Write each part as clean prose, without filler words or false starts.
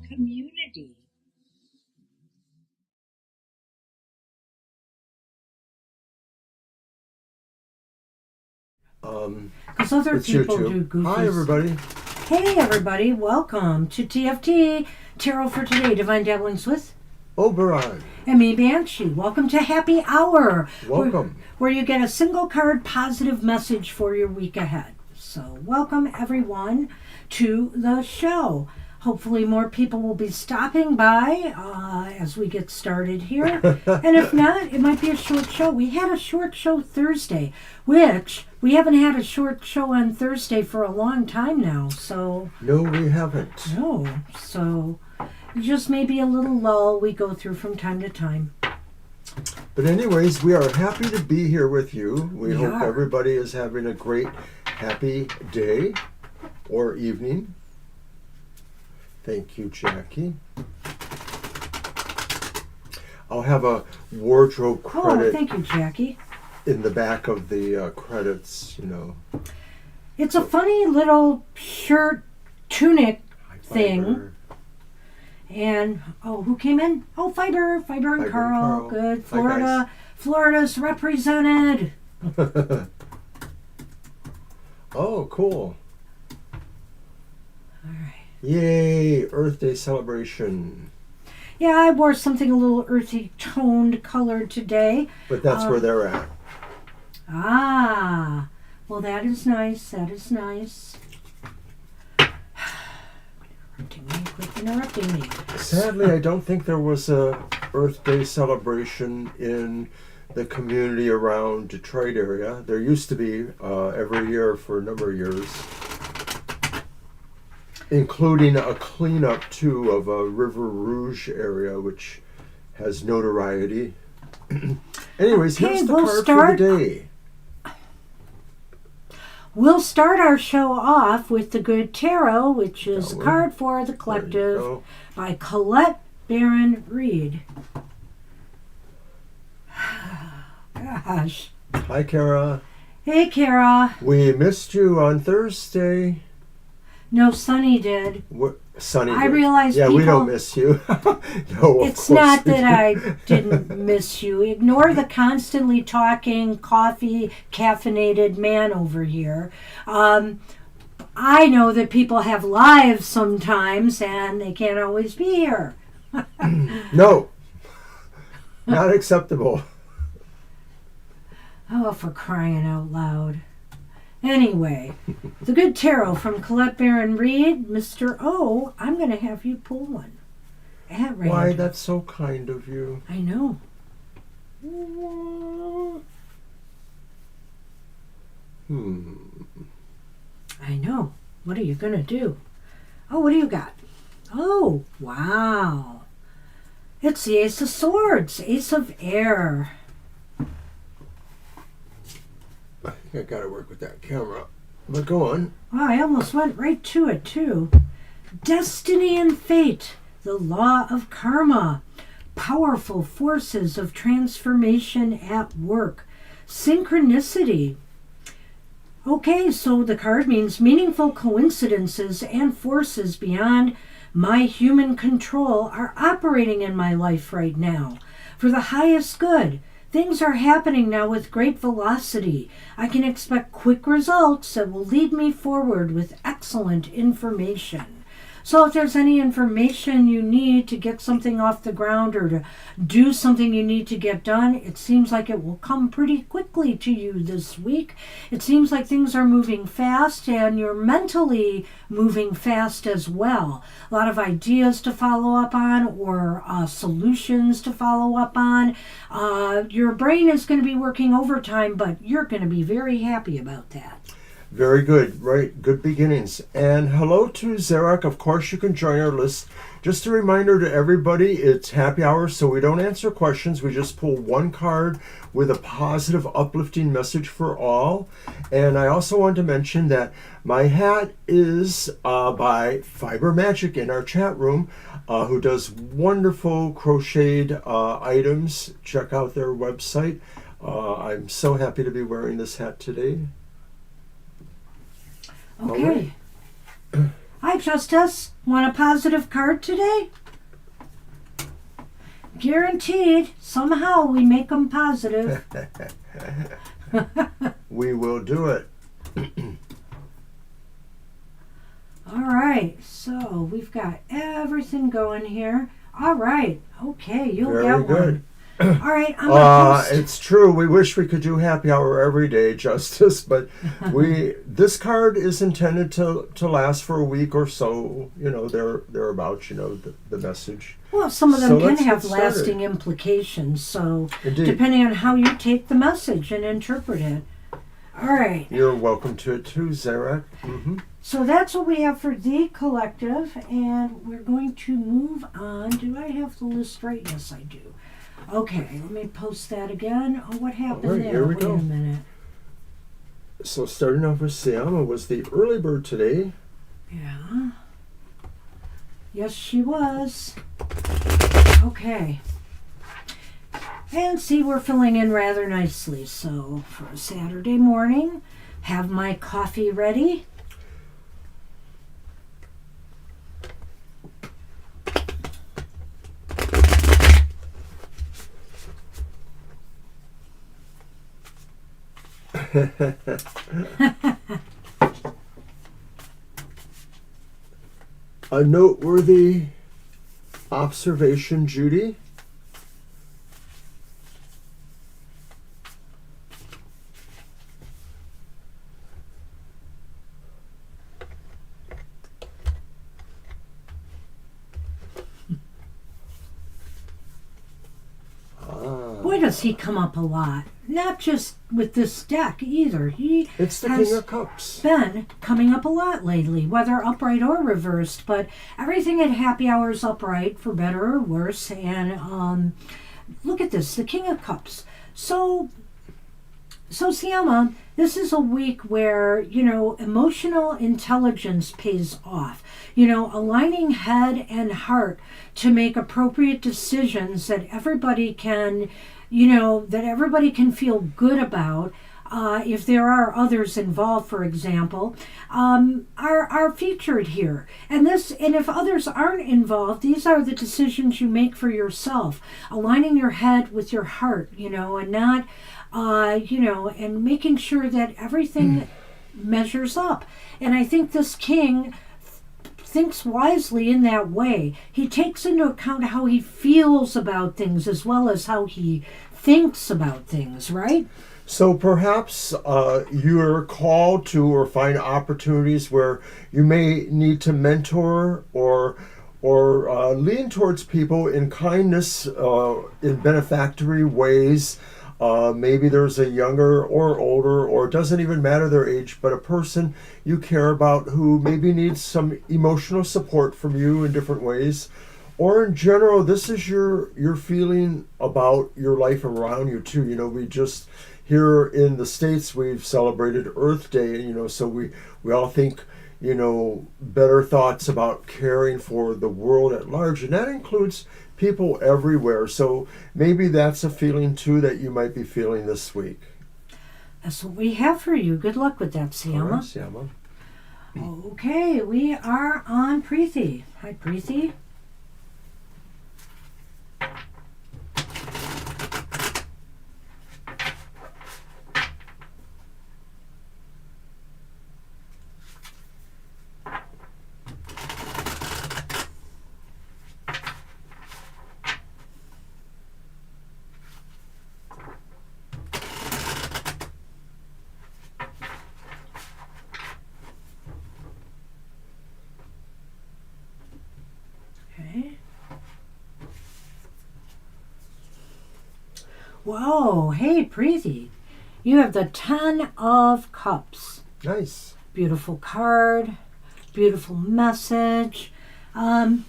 Community. Because other people do goofies. Hi, everybody. Hey, everybody. Welcome to TFT, Tarot for Today, Divine Dabblings with Oberon and me, Banshee. Welcome to Happy Hour. Welcome. Where you get a single card positive message for your week ahead. So welcome, everyone, to the show. Hopefully more people will be stopping by as we get started here. And if not, it might be a short show. We had a short show Thursday, which we haven't had a short show on Thursday for a long time now. So No, we haven't. no. So just maybe a little lull we go through from time to time. But anyways, we are happy to be here with you. We hope are. everybody is having a great, happy day or evening. Thank you, Jackie. I'll have a wardrobe credit thank you, Jackie. in the back of the credits, you know. It's a funny little shirt tunic thing. Fiber. And, who came in? Oh, Fiber and Carl. Good. Hi, Florida's represented. Oh, cool. All right. Yay, Earth Day celebration. Yeah, I wore something a little earthy toned colored today. But that's where they're at. Ah, well, that is nice. That is nice. Quit interrupting me. Sadly, I don't think there was a Earth Day celebration in the community around Detroit area. There used to be every year for a number of years, including a cleanup too of a River Rouge area, which has notoriety. Anyways, Okay, here's the we'll card for the day. We'll start our show off with the Good Tarot, which is That a one. card for the There you collective go. by Colette Baron Reed. Gosh. Hi, Kara. Hey, Kara. We missed you on Thursday. No, Sunny did. Sunny. I did. realize Yeah, we people- don't miss you. No, of It's course not we that don't. I didn't miss you. Ignore the constantly talking, coffee, caffeinated man over here. I know that people have lives sometimes and they can't always be here. No. Not acceptable. Oh, for crying out loud. Anyway, the Good Tarot from Colette Baron Reed. Mr. O, I'm going to have you pull one. At random. Why, that's so kind of you. I know. I know. What are you going to do? Oh, what do you got? Oh, wow. It's the Ace of Swords, Ace of Air. I think I gotta work with that camera. But go on. Wow, I almost went right to it, too. Destiny and fate, the law of karma, powerful forces of transformation at work, synchronicity. Okay, so the card means meaningful coincidences and forces beyond my human control are operating in my life right now for the highest good. Things are happening now with great velocity. I can expect quick results that will lead me forward with excellent information. So if there's any information you need to get something off the ground or to do something you need to get done, it seems like it will come pretty quickly to you this week. It seems like things are moving fast and you're mentally moving fast as well. A lot of ideas to follow up on or solutions to follow up on. Your brain is going to be working overtime, but you're going to be very happy about that. Very good, right? Good beginnings. And hello to Zarek. Of course, you can join our list. Just a reminder to everybody, it's happy hour, so we don't answer questions. We just pull one card with a positive, uplifting message for all. And I also want to mention that my hat is by Fiber Magic in our chat room. who does wonderful crocheted items. Check out their website. I'm so happy to be wearing this hat today. Okay. Hi, Justice. Want a positive card today? Guaranteed. Somehow we make them positive. We will do it. All right. So we've got everything going here. All right. Okay. You'll Very get good. one. All right. I'm gonna post. It's true. We wish we could do happy hour every day, Justice, but this card is intended to last for a week or so. You know, thereabouts. You know, the message. Well, some of them So can let's get have started. lasting implications. So Indeed. depending on how you take the message and interpret it. All right. You're welcome to it too, Zarak. Mm-hmm. So that's what we have for the collective, and we're going to move on. Do I have the list right? Yes, I do. Okay, let me post that again. Oh, what happened All right, there? here we Wait go. a minute. So starting off with Siama was the early bird today. Yeah. Yes, she was. Okay. And see, we're filling in rather nicely. So for a Saturday morning, have my coffee ready. A noteworthy observation, Judy. Boy, does he come up a lot. Not just with this deck either. He It's the has King of Cups. been coming up a lot lately, whether upright or reversed. But everything at happy hour is upright, for better or worse. And look at this, the King of Cups. So Siama, this is a week where, you know, emotional intelligence pays off. You know, aligning head and heart to make appropriate decisions that everybody can, you know, that everybody can feel good about. If there are others involved, for example, are featured here. And if others aren't involved, these are the decisions you make for yourself. Aligning your head with your heart, you know, and not, you know, and making sure that everything measures up. And I think this king thinks wisely in that way. He takes into account how he feels about things as well as how he thinks about things, right? So perhaps you're called to or find opportunities where you may need to mentor or lean towards people in kindness, in benefactory ways. Maybe there's a younger or older, or it doesn't even matter their age, but a person you care about who maybe needs some emotional support from you in different ways. Or in general, this is your feeling about your life around you too. You know, we just, here in the States, we've celebrated Earth Day, you know, so we all think, you know, better thoughts about caring for the world at large, and that includes people everywhere. So maybe that's a feeling too that you might be feeling this week. That's what we have for you. Good luck with that, Siama. All right, Siama. Okay, we are on Preeti. Hi, Preeti. Okay. Whoa, hey, Preeti. You have the 10 of Cups. Nice. Beautiful card, beautiful message. The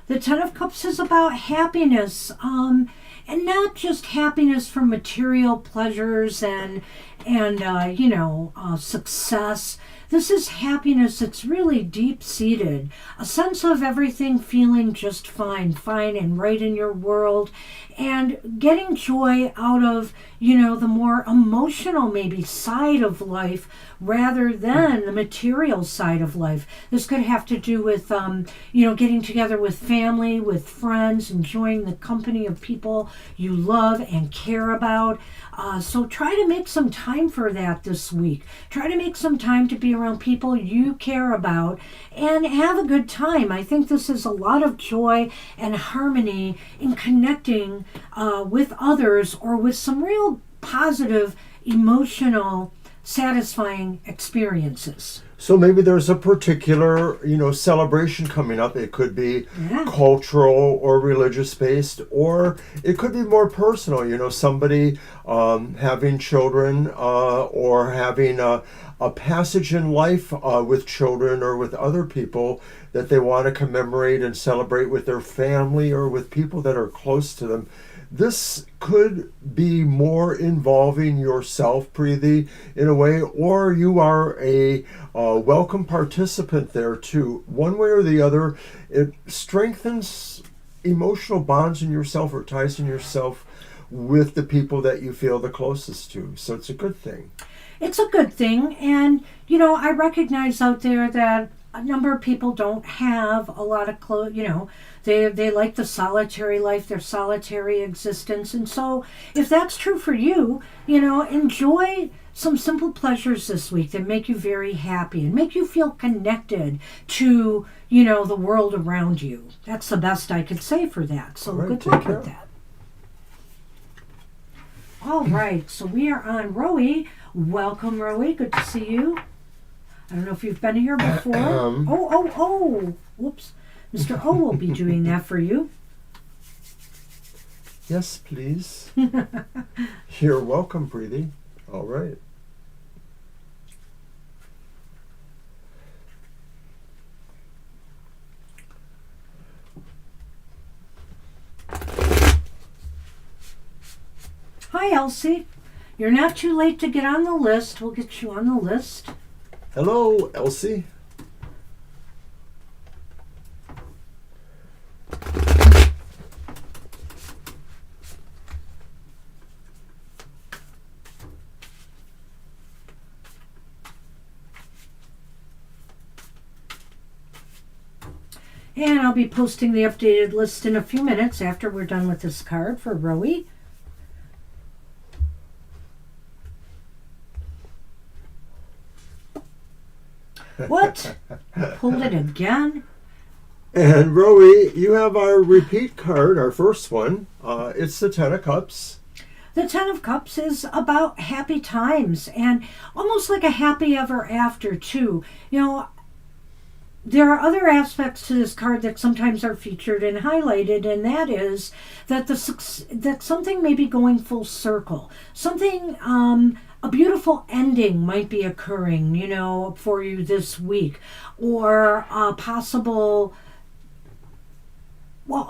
10 of Cups is about happiness, and not just happiness from material pleasures and you know, success. This is happiness that's really deep-seated, a sense of everything feeling just fine, fine and right in your world, and getting joy out of, the more emotional maybe side of life rather than the material side of life. This could have to do with, getting together with family, with friends, enjoying the company of people you love and care about. So try to make some time for that this week. Try to make some time to be around people you care about and have a good time. I think this is a lot of joy and harmony in connecting with others or with some real positive, emotional, satisfying experiences. So maybe there's a particular, celebration coming up. It could be Yeah. cultural or religious based, or it could be more personal. Somebody having children or having a passage in life with children or with other people that they want to commemorate and celebrate with their family or with people that are close to them. This could be more involving yourself, Preeti, in a way, or you are a welcome participant there too. One way or the other, it strengthens emotional bonds in yourself or ties in yourself with the people that you feel the closest to. So it's a good thing. It's a good thing. And, I recognize out there that a number of people don't have a lot of clothes, they like the solitary life, their solitary existence. And so if that's true for you, enjoy some simple pleasures this week that make you very happy and make you feel connected to, the world around you. That's the best I could say for that. So Right, good take luck care. with that. All right, so we are on Rowie. Welcome, Rowie. Good to see you. I don't know if you've been here before. Oh. Whoops. Mr. O will be doing that for you. Yes, please. You're welcome, Preeti. All right. Hi, Elsie. You're not too late to get on the list. We'll get you on the list. Hello, Elsie. And I'll be posting the updated list in a few minutes after we're done with this card for Rowie. What? Pulled it again? And Rowie, you have our repeat card, our first one. It's the Ten of Cups. The Ten of Cups is about happy times and almost like a happy ever after, too. There are other aspects to this card that sometimes are featured and highlighted, and that is that that something may be going full circle. Something, a beautiful ending might be occurring, for you this week, or a possible,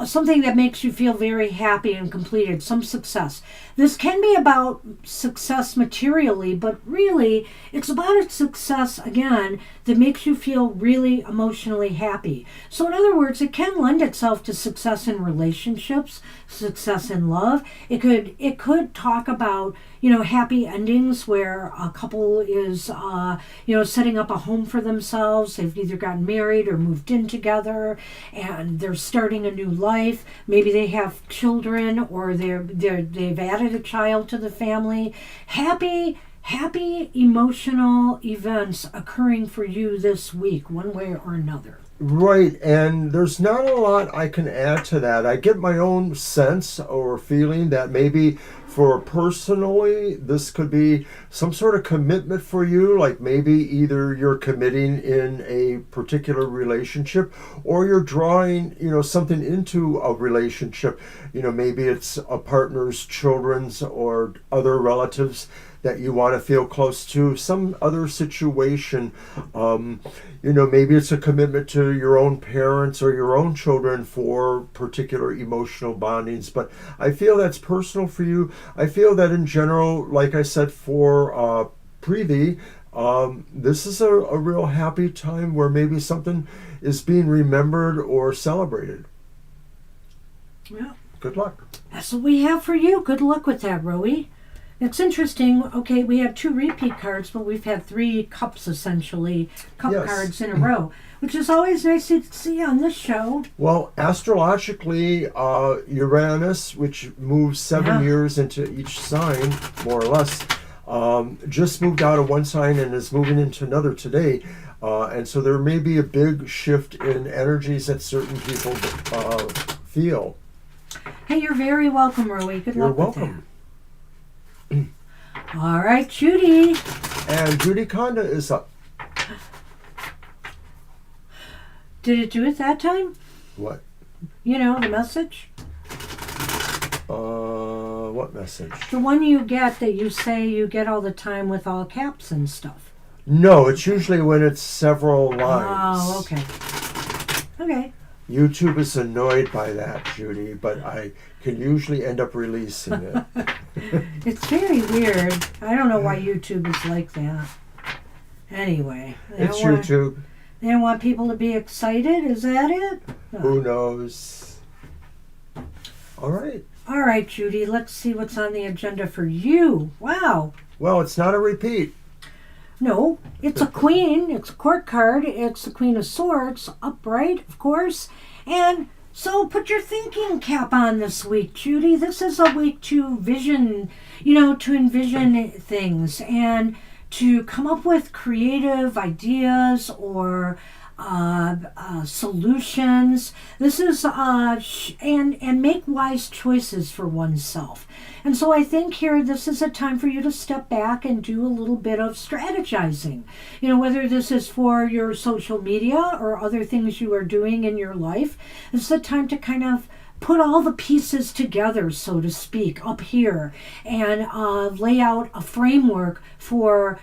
something that makes you feel very happy and completed, some success. This can be about success materially, but really it's about a success, again, that makes you feel really emotionally happy. So in other words, it can lend itself to success in relationships, success in love. It could talk about, happy endings where a couple is, setting up a home for themselves. They've either gotten married or moved in together and they're starting a new life. Maybe they have children or they've added a child to the family. Happy emotional events occurring for you this week, one way or another. Right, and there's not a lot I can add to that. I get my own sense or feeling that maybe for personally, this could be some sort of commitment for you, like maybe either you're committing in a particular relationship or you're drawing, something into a relationship. Maybe it's a partner's children's or other relatives that you want to feel close to, some other situation. Maybe it's a commitment to your own parents or your own children for particular emotional bondings. But I feel that's personal for you. I feel that in general, like I said for Preeti, This is a real happy time where maybe something is being remembered or celebrated. Yeah. Good luck. That's what we have for you. Good luck with that, Rowie. It's interesting. Okay, we have 2 repeat cards, but we've had 3 cups, essentially, cup Yes. cards in a row, which is always nice to see on this show. Well, astrologically, Uranus, which moves 7 years into each sign, more or less, just moved out of one sign and is moving into another today. And so there may be a big shift in energies that certain people feel. Hey, you're very welcome, Rowie. Good You're luck welcome. with that. All right, Judy. And Judy Conda is up. Did it do it that time? What? You know, the message? What message? The one you get that you say you get all the time with all caps and stuff. No, it's usually when it's several lines. Oh, okay. Okay. YouTube is annoyed by that, Judy, but I can usually end up releasing it. It's very weird. I don't know why YouTube is like that. Anyway. It's YouTube. They don't want people to be excited? Is that it? Oh. Who knows? All right. All right, Judy, let's see what's on the agenda for you. Wow. Well, it's not a repeat. No, it's a queen. It's a court card. It's the Queen of Swords, upright, of course. And so put your thinking cap on this week, Judy. This is a week to vision, to envision things and to come up with creative ideas or solutions. This is and make wise choices for oneself. And so I think here this is a time for you to step back and do a little bit of strategizing. Whether this is for your social media or other things you are doing in your life, it's the time to kind of put all the pieces together, so to speak, up here and lay out a framework for,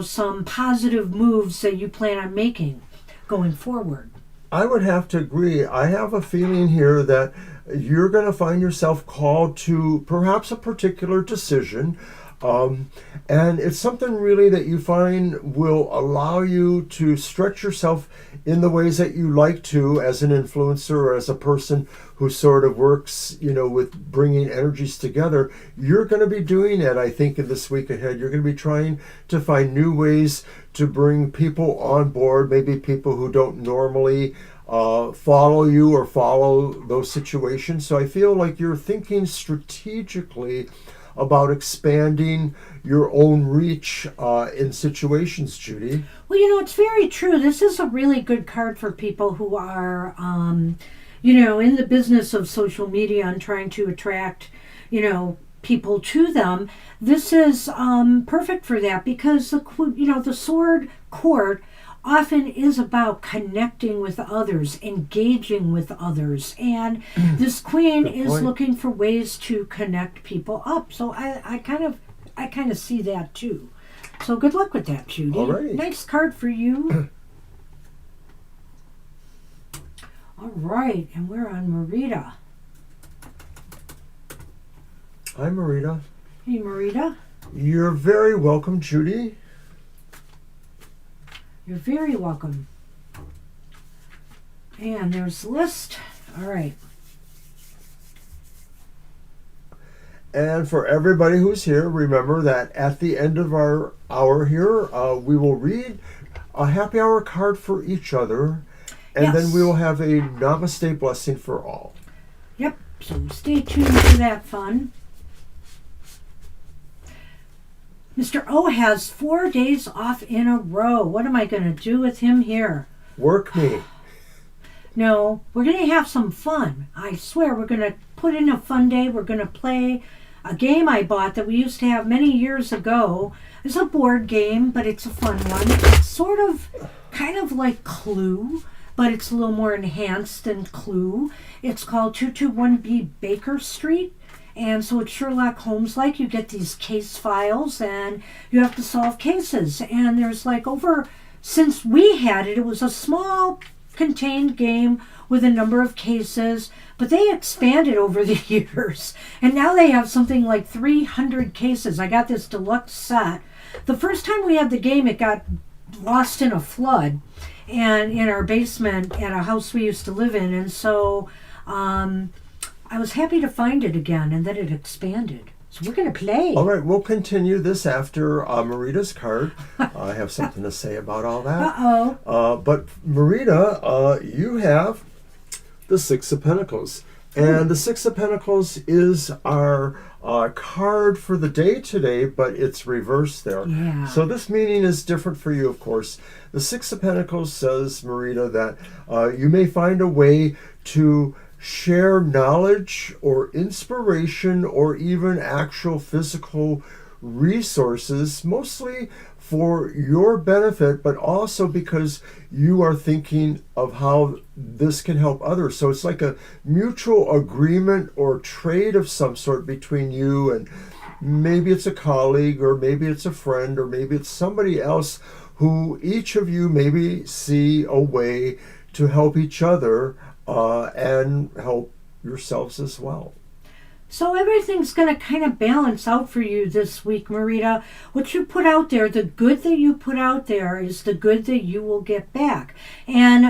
some positive moves that you plan on making going forward. I would have to agree. I have a feeling here that you're going to find yourself called to perhaps a particular decision. And it's something really that you find will allow you to stretch yourself in the ways that you like to as an influencer or as a person who sort of works, with bringing energies together. You're going to be doing it, I think, in this week ahead. You're going to be trying to find new ways to bring people on board, maybe people who don't normally follow you or follow those situations. So I feel like you're thinking strategically about expanding your own reach in situations, Judy. Well, it's very true. This is a really good card for people who are, in the business of social media and trying to attract, people to them. This is perfect for that because the sword court often is about connecting with others, engaging with others, and this queen is looking for ways to connect people up. So I kind of see that too. So good luck with that, Judy. Alrighty. Nice card for you. All right, and we're on Marita. Hi, Marita. Hey, Marita. You're very welcome, Judy. You're very welcome. And there's the list. All right. And for everybody who's here, remember that at the end of our hour here, we will read a happy hour card for each other, and then we will have a namaste blessing for all. Yep. So stay tuned for that fun. Mr. O has 4 days off in a row. What am I going to do with him here? Work me. No, we're going to have some fun. I swear we're going to put in a fun day. We're going to play a game I bought that we used to have many years ago. It's a board game, but it's a fun one. It's sort of kind of like Clue, but it's a little more enhanced than Clue. It's called 221B Baker Street. And so it's Sherlock Holmes-like. You get these case files and you have to solve cases. And there's since we had it, it was a small self-contained game with a number of cases, but they expanded over the years. And now they have something like 300 cases. I got this deluxe set. The first time we had the game, it got lost in a flood and in our basement at a house we used to live in. And so I was happy to find it again, and then it expanded. So we're going to play. All right, we'll continue this after Marita's card. I have something to say about all that. Uh-oh. But Marita, you have the Six of Pentacles. And the Six of Pentacles is our card for the day today, but it's reversed there. Yeah. So this meaning is different for you, of course. The Six of Pentacles says, Marita, that you may find a way to share knowledge or inspiration or even actual physical resources, mostly for your benefit, but also because you are thinking of how this can help others. So it's like a mutual agreement or trade of some sort between you and maybe it's a colleague, or maybe it's a friend, or maybe it's somebody else who each of you maybe see a way to help each other and help yourselves as well. So everything's going to kind of balance out for you this week, Marita. What you put out there, the good that you put out there is the good that you will get back. And,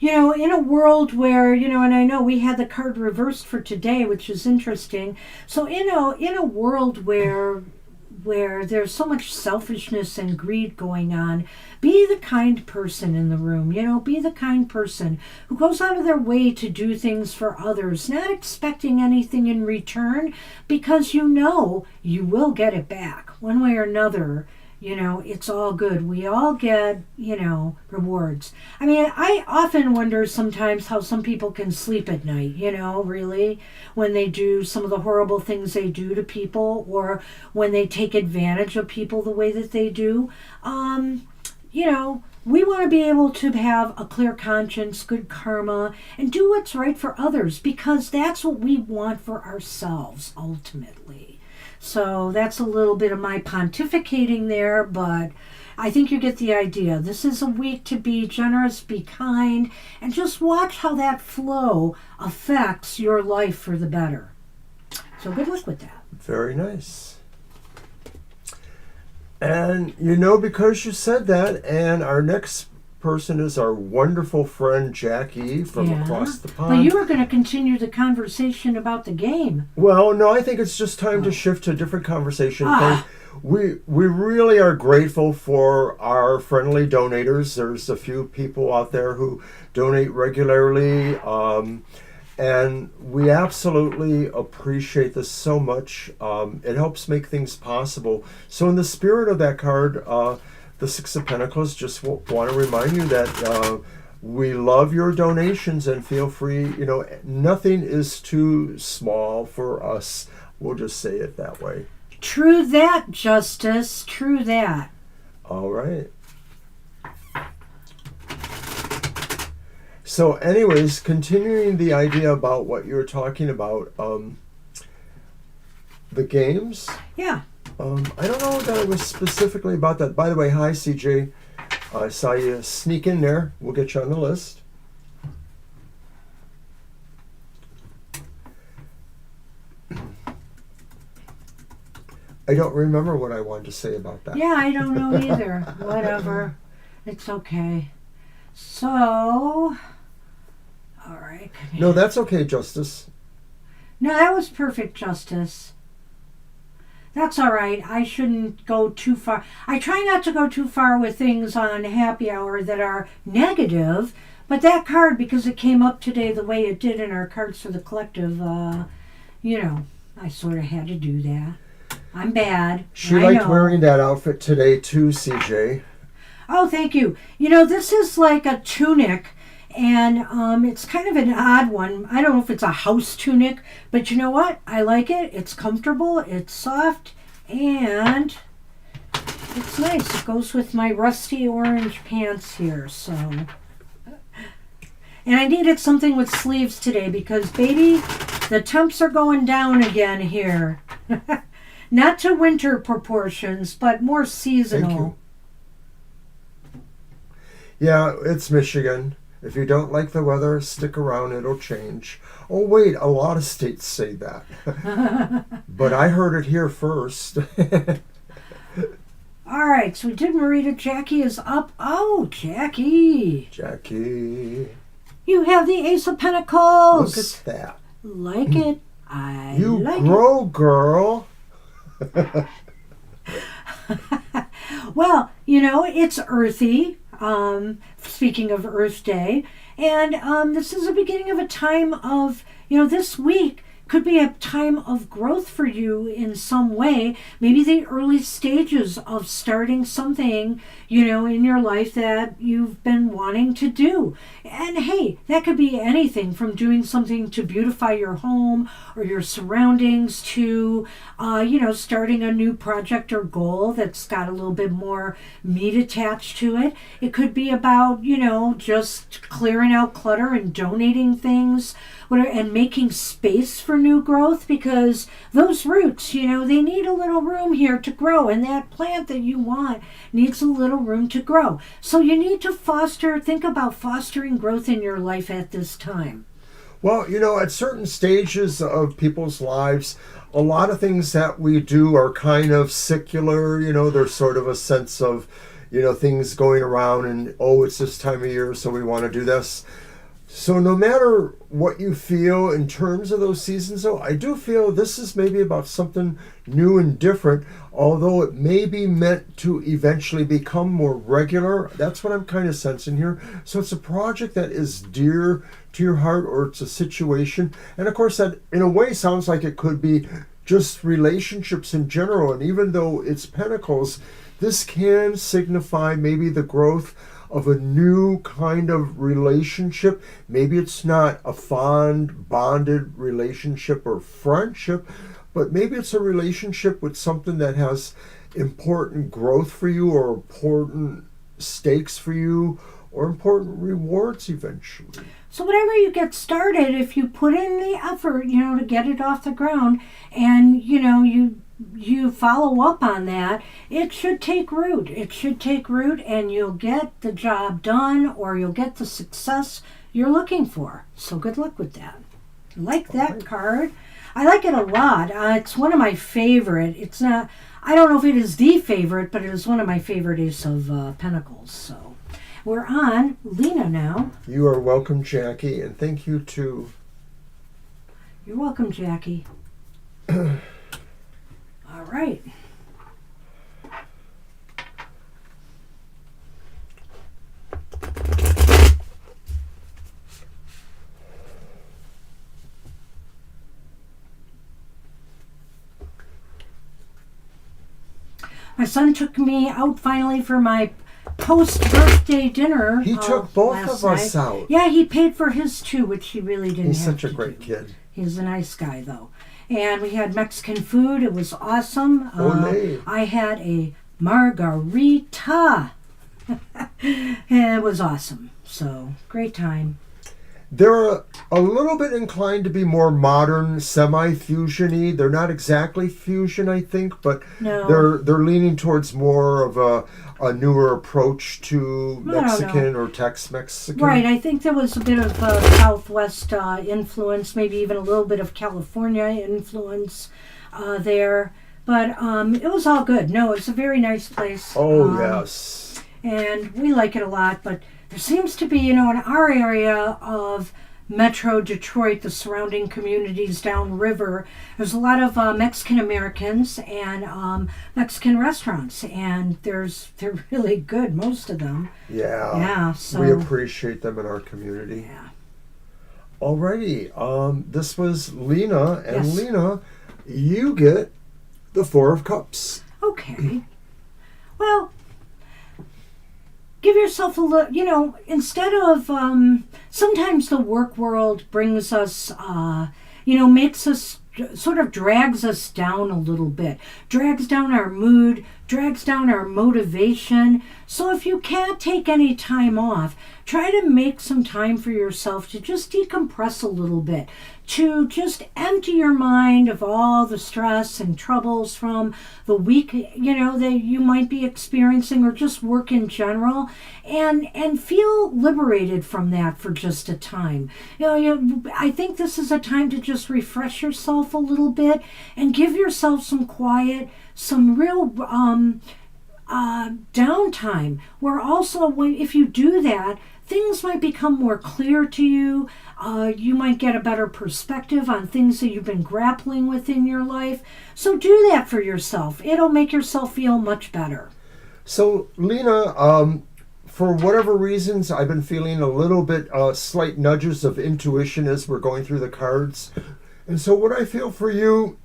in a world where, and I know we had the card reversed for today, which is interesting. So in a world where there's so much selfishness and greed going on, be the kind person in the room, be the kind person who goes out of their way to do things for others, not expecting anything in return, because you will get it back one way or another. It's all good. We all get, rewards. I mean, I often wonder sometimes how some people can sleep at night, really, when they do some of the horrible things they do to people, or when they take advantage of people the way that they do. We want to be able to have a clear conscience, good karma, and do what's right for others, because that's what we want for ourselves, ultimately. So that's a little bit of my pontificating there, but I think you get the idea. This is a week to be generous, be kind, and just watch how that flow affects your life for the better. So good luck with that. Very nice. And because you said that, and our next person is our wonderful friend Jackie from across the pond. Well, you were going to continue the conversation about the game. Well, no, I think it's just time to shift to a different conversation. We really are grateful for our friendly donators. There's a few people out there who donate regularly, and we absolutely appreciate this so much. It helps make things possible. So in the spirit of that card, the Six of Pentacles, just want to remind you that we love your donations, and feel free, nothing is too small for us. We'll just say it that way. True that, Justice. True that. All right. So anyways, continuing the idea about what you were talking about, the games. Yeah. I don't know that it was specifically about that. By the way, hi, CJ. I saw you sneak in there. We'll get you on the list. I don't remember what I wanted to say about that. Yeah, I don't know either. Whatever. It's okay. So, all right. No, that's okay, Justice. No, that was perfect, Justice. That's all right. I shouldn't go too far. I try not to go too far with things on happy hour that are negative, but that card, because it came up today the way it did in our cards for the collective, I sort of had to do that. I'm bad. She liked wearing that outfit today too, CJ. Oh, thank you. This is like a tunic, and it's kind of an odd one. I don't know if it's a house tunic, but you know what? I like it. It's comfortable, it's soft, and it's nice. It goes with my rusty orange pants here, so. And I needed something with sleeves today because, baby, the temps are going down again here. Not to winter proportions, but more seasonal. Thank you. Yeah, it's Michigan. If you don't like the weather, stick around, it'll change. Oh, wait, a lot of states say that. But I heard it here first. All right, so we did Marita. Jackie is up. Oh, Jackie. Jackie. You have the Ace of Pentacles. Look at that. Like it. I You like grow, girl. Well, it's earthy. Speaking of Earth Day. And this is the beginning of a time of, this week could be a time of growth for you in some way. Maybe the early stages of starting something, in your life that you've been wanting to do. And hey, that could be anything from doing something to beautify your home or your surroundings to, starting a new project or goal that's got a little bit more meat attached to it. It could be about, just clearing out clutter and donating things and making space for new growth, because those roots, they need a little room here to grow, and that plant that you want needs a little room to grow. So you need to think about fostering growth in your life at this time. Well, at certain stages of people's lives, a lot of things that we do are kind of secular. There's sort of a sense of, things going around and, oh, it's this time of year, so we want to do this. So no matter what you feel in terms of those seasons, though, I do feel this is maybe about something new and different, although it may be meant to eventually become more regular. That's what I'm kind of sensing here. So it's a project that is dear to your heart, or it's a situation. And of course, that in a way sounds like it could be just relationships in general. And even though it's Pentacles, this can signify maybe the growth of a new kind of relationship. Maybe it's not a fond, bonded relationship or friendship, but maybe it's a relationship with something that has important growth for you, or important stakes for you, or important rewards eventually. So whatever you get started, if you put in the effort, to get it off the ground, and, you follow up on that, it should take root. It should take root, and you'll get the job done, or you'll get the success you're looking for. So good luck with that. I like that card. I like it a lot. It's one of my favorite. It's not, I don't know if it is the favorite, but it is one of my favorite Ace of Pentacles. So we're on Lena now. You are welcome, Jackie, and thank you too. You're welcome, Jackie. All right. My son took me out finally for my post-birthday dinner. He took both of us out. Yeah, he paid for his too, which he really didn't have to do. He's such a great kid. He's a nice guy, though. And we had Mexican food. It was awesome. I had a margarita. It was awesome. So, great time. They're a little bit inclined to be more modern, semi-fusion-y. They're not exactly fusion, I think, but no. they're leaning towards more of a newer approach to Mexican or Tex-Mexican. Right, I think there was a bit of Southwest influence, maybe even a little bit of California influence there. But it was all good. No, it's a very nice place. Oh, yes. And we like it a lot, but there seems to be, in our area of Metro Detroit, the surrounding communities downriver, there's a lot of Mexican Americans and Mexican restaurants, and they're really good, most of them. Yeah. Yeah. So we appreciate them in our community. Yeah. Alrighty. This was Lena, and yes. Lena, you get the Four of Cups. Okay. Well, give yourself a little, instead of, sometimes the work world brings us, makes us, sort of drags us down a little bit, drags down our mood, drags down our motivation. So if you can't take any time off, try to make some time for yourself to just decompress a little bit, to just empty your mind of all the stress and troubles from the week, that you might be experiencing, or just work in general, and feel liberated from that for just a time. I think this is a time to just refresh yourself a little bit and give yourself some quiet, some real downtime, where also if you do that, things might become more clear to you. You might get a better perspective on things that you've been grappling with in your life. So do that for yourself. It'll make yourself feel much better. So, Lena, for whatever reasons, I've been feeling a little bit slight nudges of intuition as we're going through the cards. And so what I feel for you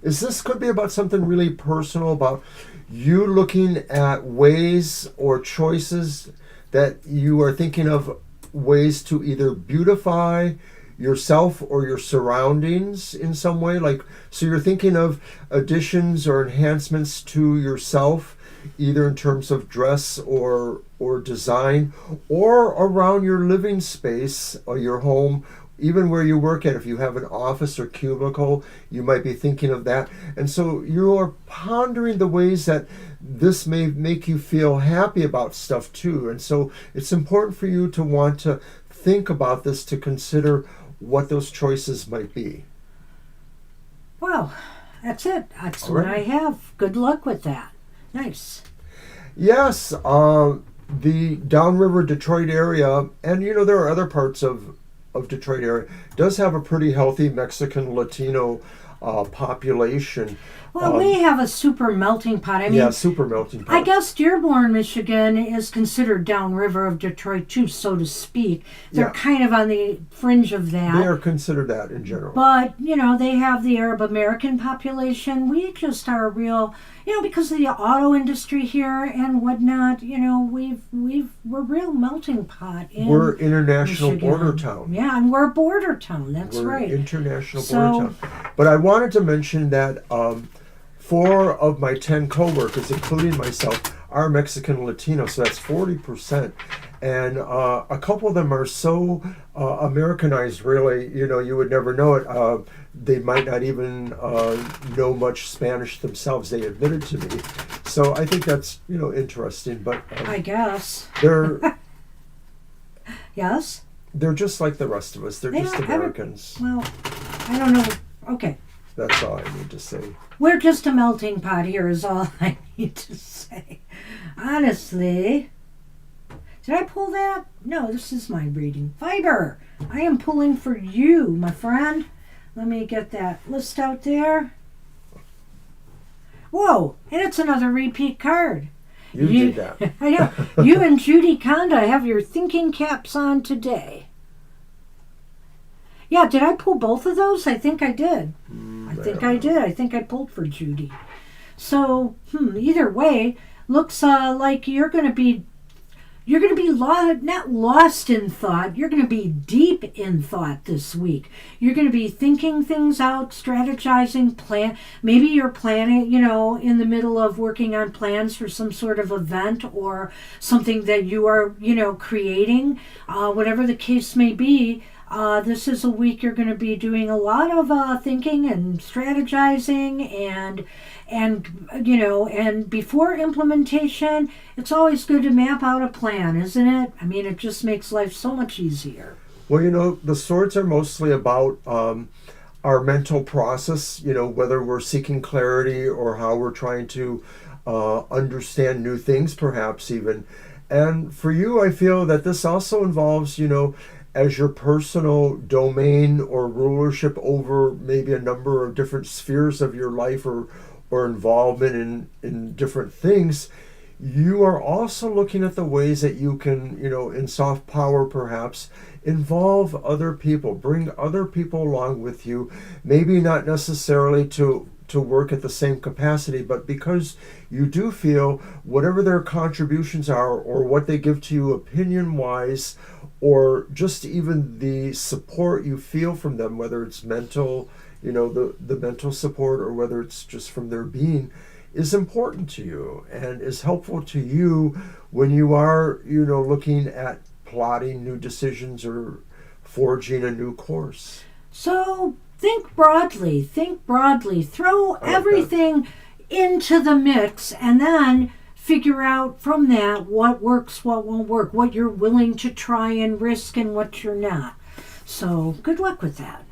is this could be about something really personal, about you looking at ways or choices that you are thinking of, ways to either beautify yourself or your surroundings in some way. Like, so you're thinking of additions or enhancements to yourself, either in terms of dress or design, or around your living space or your home, even where you work at. If you have an office or cubicle, you might be thinking of that. And so you are pondering the ways that this may make you feel happy about stuff too. And so it's important for you to want to think about this, to consider what those choices might be. Well, that's it. That's what I have. Good luck with that. Nice. Yes, the Downriver Detroit area, and there are other parts of Detroit area, does have a pretty healthy Mexican Latino population. Well, we have a super melting pot. I mean, super melting pot. I guess Dearborn, Michigan is considered downriver of Detroit too, so to speak. They're kind of on the fringe of that. They are considered that in general. But, they have the Arab American population. We just are a real, because of the auto industry here and whatnot, we're real melting pot in We're international Michigan. border town. Yeah, and we're a border town. That's right. International border town. But I wanted to mention that 4 of my 10 coworkers, including myself, are Mexican Latino, so that's 40%. And a couple of them are so Americanized, really, you would never know it. They might not even know much Spanish themselves, they admitted to me. So I think that's, interesting. But I guess. They're... Yes? They're just like the rest of us. They're just Americans. Well, I don't know. Okay. That's all I need to say. We're just a melting pot here is all I need to say. Honestly. Did I pull that? No, this is my reading. Fiber. I am pulling for you, my friend. Let me get that list out there. Whoa, and it's another repeat card. You did that. I know. You and Judy Conda have your thinking caps on today. Yeah, did I pull both of those? I think I did. I think I did. I think I pulled for Judy. So, either way, looks like you're going to be not lost in thought. You're going to be deep in thought this week. You're going to be thinking things out, strategizing, maybe you're planning, in the middle of working on plans for some sort of event or something that you are, creating, whatever the case may be. This is a week you're going to be doing a lot of thinking and strategizing and before implementation, it's always good to map out a plan, isn't it? I mean, it just makes life so much easier. Well, the swords are mostly about our mental process, whether we're seeking clarity or how we're trying to understand new things, perhaps even. And for you, I feel that this also involves, as your personal domain or rulership over maybe a number of different spheres of your life or involvement in different things, you are also looking at the ways that you can, in soft power perhaps, involve other people, bring other people along with you, maybe not necessarily to work at the same capacity, but because you do feel whatever their contributions are or what they give to you opinion-wise, or just even the support you feel from them, whether it's mental, the mental support, or whether it's just from their being, is important to you and is helpful to you when you are, looking at plotting new decisions or forging a new course. So think broadly. Throw like everything into the mix, and then figure out from that what works, what won't work, what you're willing to try and risk and what you're not. So good luck with that.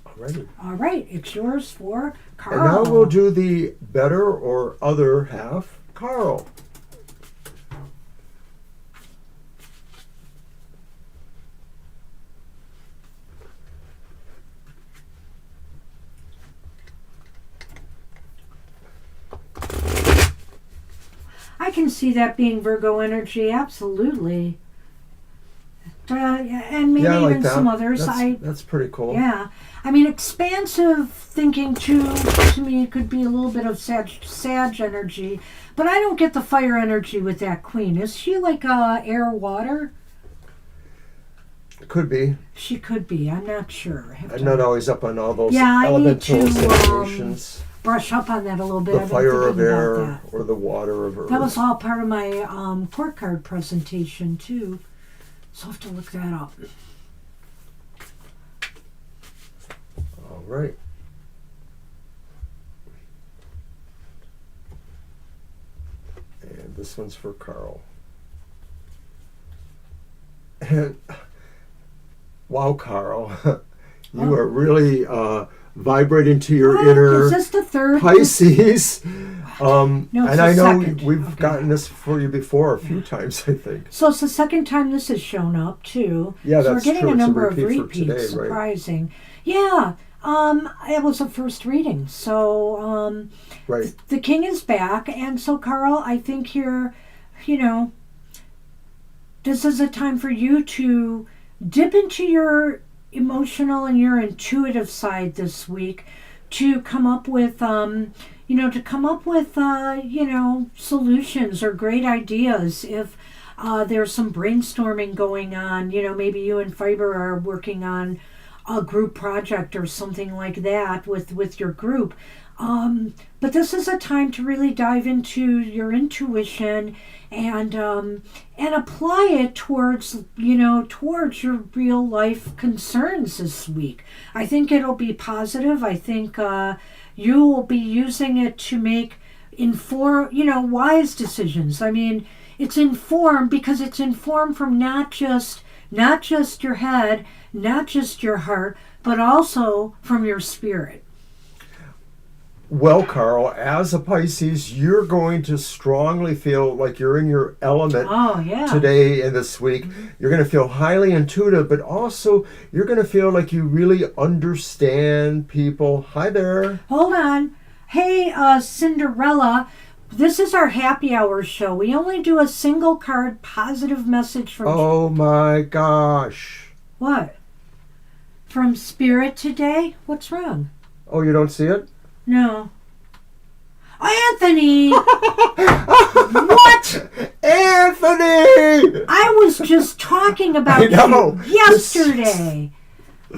Alrighty. All right, it's yours for Carl. And now we'll do the better or other half, Carl. I can see that being Virgo energy, absolutely. And maybe Yeah, I like even that. some others. That's pretty cool. Yeah. I mean, expansive thinking, too, to me, could be a little bit of Sag energy. But I don't get the fire energy with that queen. Is she like air, water? Could be. She could be. I'm not sure. I'm not always up on all those Yeah, elemental I need to associations. brush up on that a little bit. The I've fire been of thinking air about that. or the water of earth. That was all part of my court card presentation, too. So I'll have to look that up. All right. And this one's for Carl. And wow, Carl, you are really vibrating to your inner Is this the third? Pisces. No, it's and the I know second. we've Okay. gotten this for you before a few times, I think. So it's the second time this has shown up too. Yeah, so that's we're getting true. a It's a number of repeat for repeats. today, right? Surprising. Yeah. It was a first reading. So Right. the king is back, and so Carl, I think here, this is a time for you to dip into your emotional and your intuitive side this week to come up with solutions or great ideas. If there's some brainstorming going on, maybe you and Fiber are working on a group project or something like that with your group. But this is a time to really dive into your intuition and apply it towards your real life concerns this week. I think it'll be positive. I think you will be using it to make wise decisions. I mean, it's informed because it's informed from not just your head, not just your heart, but also from your spirit. Well, Carl, as a Pisces, you're going to strongly feel like you're in your element today and this week. You're going to feel highly intuitive, but also you're going to feel like you really understand people. Hi there. Hold on. Hey, Cinderella. This is our happy hour show. We only do a single card positive message from... Oh my gosh. What? From Spirit today? What's wrong? Oh, you don't see it? No. Anthony! What? Anthony! I was just talking about you yesterday.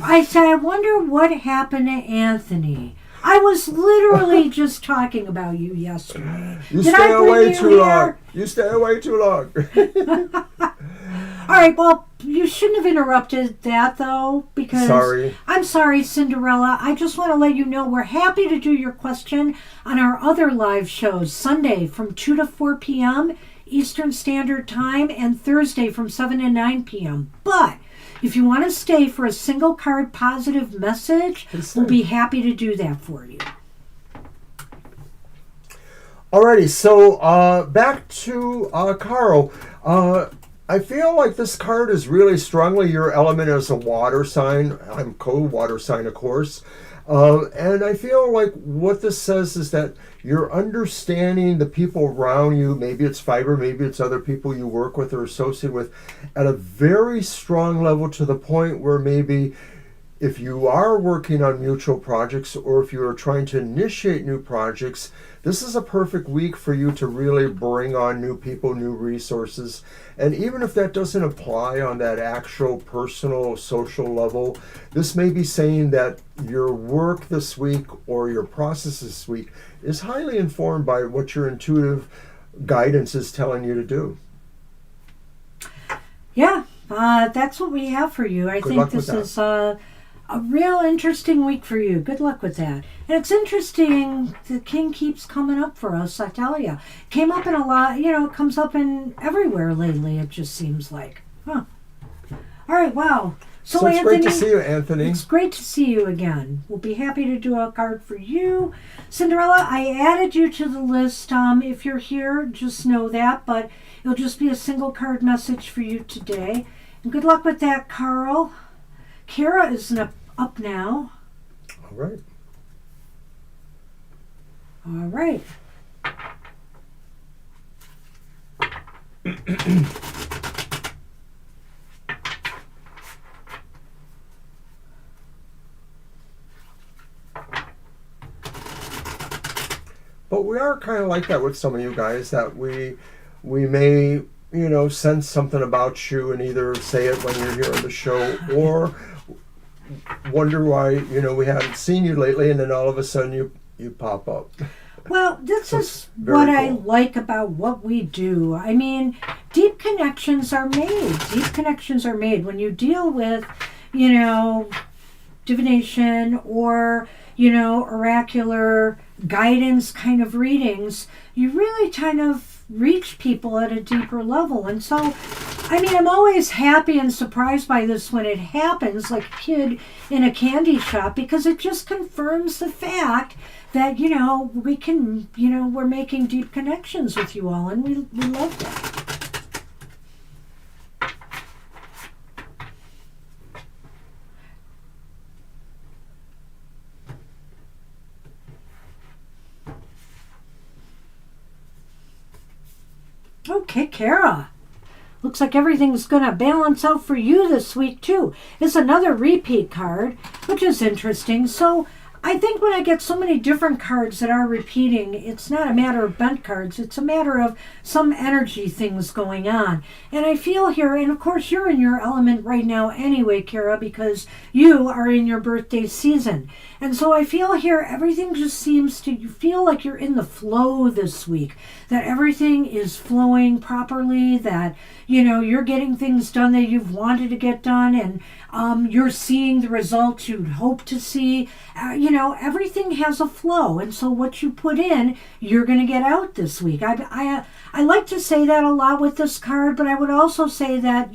I said, I wonder what happened to Anthony. I was literally just talking about you yesterday. You stay away too long. You stay away too long. All right, well, you shouldn't have interrupted that, though, because... Sorry. I'm sorry, Cinderella. I just want to let you know we're happy to do your question on our other live shows, Sunday from 2 to 4 p.m. Eastern Standard Time, and Thursday from 7 to 9 p.m. But if you want to stay for a single card positive message, we'll be happy to do that for you. Alrighty, so back to Carl. I feel like this card is really strongly your element as a water sign. I'm co-water sign, of course. And I feel like what this says is that you're understanding the people around you, maybe it's Fiber, maybe it's other people you work with or associate with, at a very strong level, to the point where maybe if you are working on mutual projects or if you are trying to initiate new projects, this is a perfect week for you to really bring on new people, new resources. And even if that doesn't apply on that actual personal, social level, this may be saying that your work this week or your process this week is highly informed by what your intuitive guidance is telling you to do. Yeah, That's what we have for you. I Good think luck with this that. is a real interesting week for you. Good luck with that. And it's interesting, the king keeps coming up for us, I tell you. Came up in a lot, it comes up in everywhere lately, it just seems like. Huh. All right, wow. So it's Anthony, great to see you, Anthony. it's great to see you again. We'll be happy to do a card for you. Cinderella, I added you to the list. If you're here, just know that, but it'll just be a single card message for you today. And good luck with that, Carl. Kara is up now. All right. All right. But we are kind of like that with some of you guys, that we may, sense something about you and either say it when you're here on the show or wonder why, we haven't seen you lately, and then all of a sudden you pop up. Well, this is very what cool. I like about what we do. I mean, deep connections are made. Deep connections are made when you deal with, divination or, oracular guidance kind of readings. You really kind of reach people at a deeper level. And so, I'm always happy and surprised by this when it happens, like a kid in a candy shop, because it just confirms the fact that, we can, we're making deep connections with you all, and we love that. Okay, Kara. Looks like everything's going to balance out for you this week, too. It's another repeat card, which is interesting. So I think when I get so many different cards that are repeating, it's not a matter of bent cards. It's a matter of some energy things going on. And I feel here, and of course you're in your element right now anyway, Kara, because you are in your birthday season. And so I feel here everything just seems to, you feel like you're in the flow this week, that everything is flowing properly, that, you're getting things done that you've wanted to get done, and you're seeing the results you'd hope to see. Everything has a flow. And so what you put in, you're going to get out this week. I like to say that a lot with this card, but I would also say that,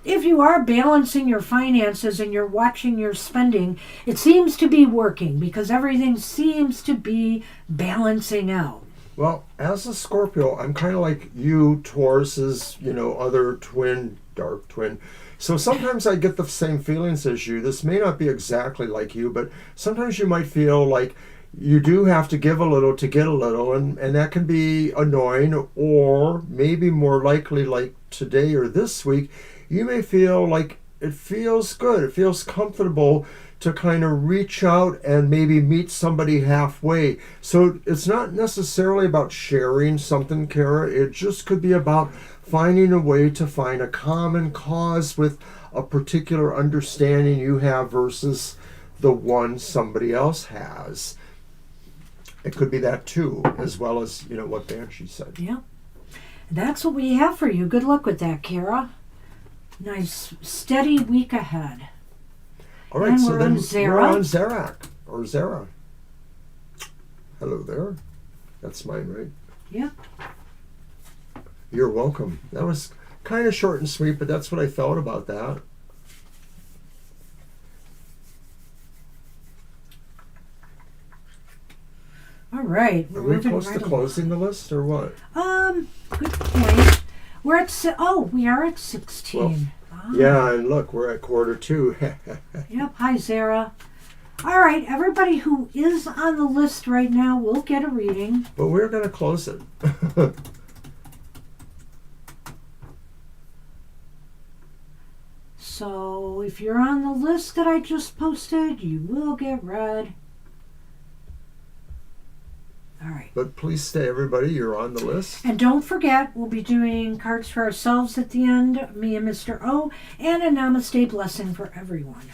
if you are balancing your finances and you're watching your spending, it seems to be working because everything seems to be balancing out. Well, as a Scorpio, I'm kind of like you, Taurus's, other twin, dark twin. So sometimes I get the same feelings as you. This may not be exactly like you, but sometimes you might feel like you do have to give a little to get a little, and that can be annoying, or maybe more likely like today or this week, you may feel like it feels good. It feels comfortable to kind of reach out and maybe meet somebody halfway. So it's not necessarily about sharing something, Kara. It just could be about finding a way to find a common cause with a particular understanding you have versus the one somebody else has. It could be that too, as well as, what Banshee said. Yeah. That's what we have for you. Good luck with that, Kara. Nice, steady week ahead. All right, and so we're then on Zara. we're on Zarak, or Zara. Hello there. That's mine, right? Yeah. You're welcome. That was kind of short and sweet, but that's what I felt about that. All right. Are we close to closing the list, or what? Good point. We're at we are at 16. Yeah, and look, we're at quarter 2. Yep. Hi, Zara. All right. Everybody who is on the list right now will get a reading. But we're going to close it. So if you're on the list that I just posted, you will get read. All right. But please stay, everybody. You're on the list. And don't forget, we'll be doing cards for ourselves at the end, me and Mr. O, and a namaste blessing for everyone.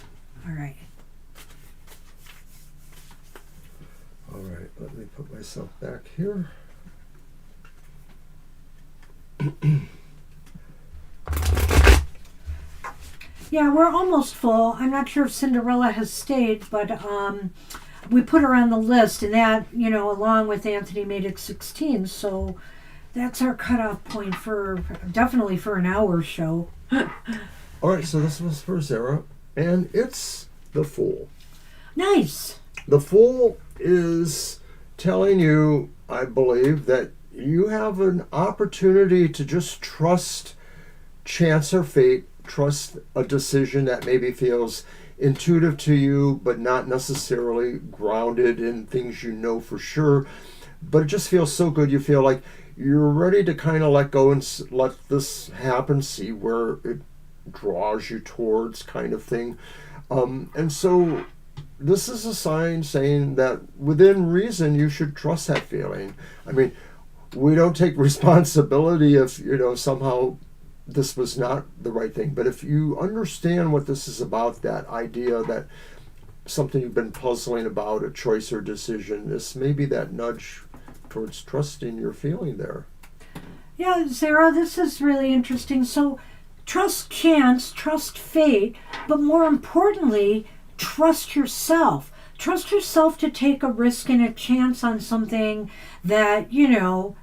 All right. All right. Let me put myself back here. Yeah, we're almost full. I'm not sure if Cinderella has stayed, but we put her on the list, and that, along with Anthony, made it 16. So that's our cutoff point definitely for an hour show. All right, so this was for Zara, and it's the Fool. Nice. The Fool is telling you, I believe, that you have an opportunity to just trust chance or fate, trust a decision that maybe feels intuitive to you, but not necessarily grounded in things you know for sure. But it just feels so good. You feel like you're ready to kind of let go and let this happen, see where it draws you towards, kind of thing. And so this is a sign saying that within reason you should trust that feeling. I mean, we don't take responsibility if, somehow this was not the right thing. But if you understand what this is about, that idea that something you've been puzzling about, a choice or decision, this may be that nudge towards trusting your feeling there. Yeah, Sarah, this is really interesting. So trust chance, trust fate, but more importantly, trust yourself. Trust yourself to take a risk and a chance on something that,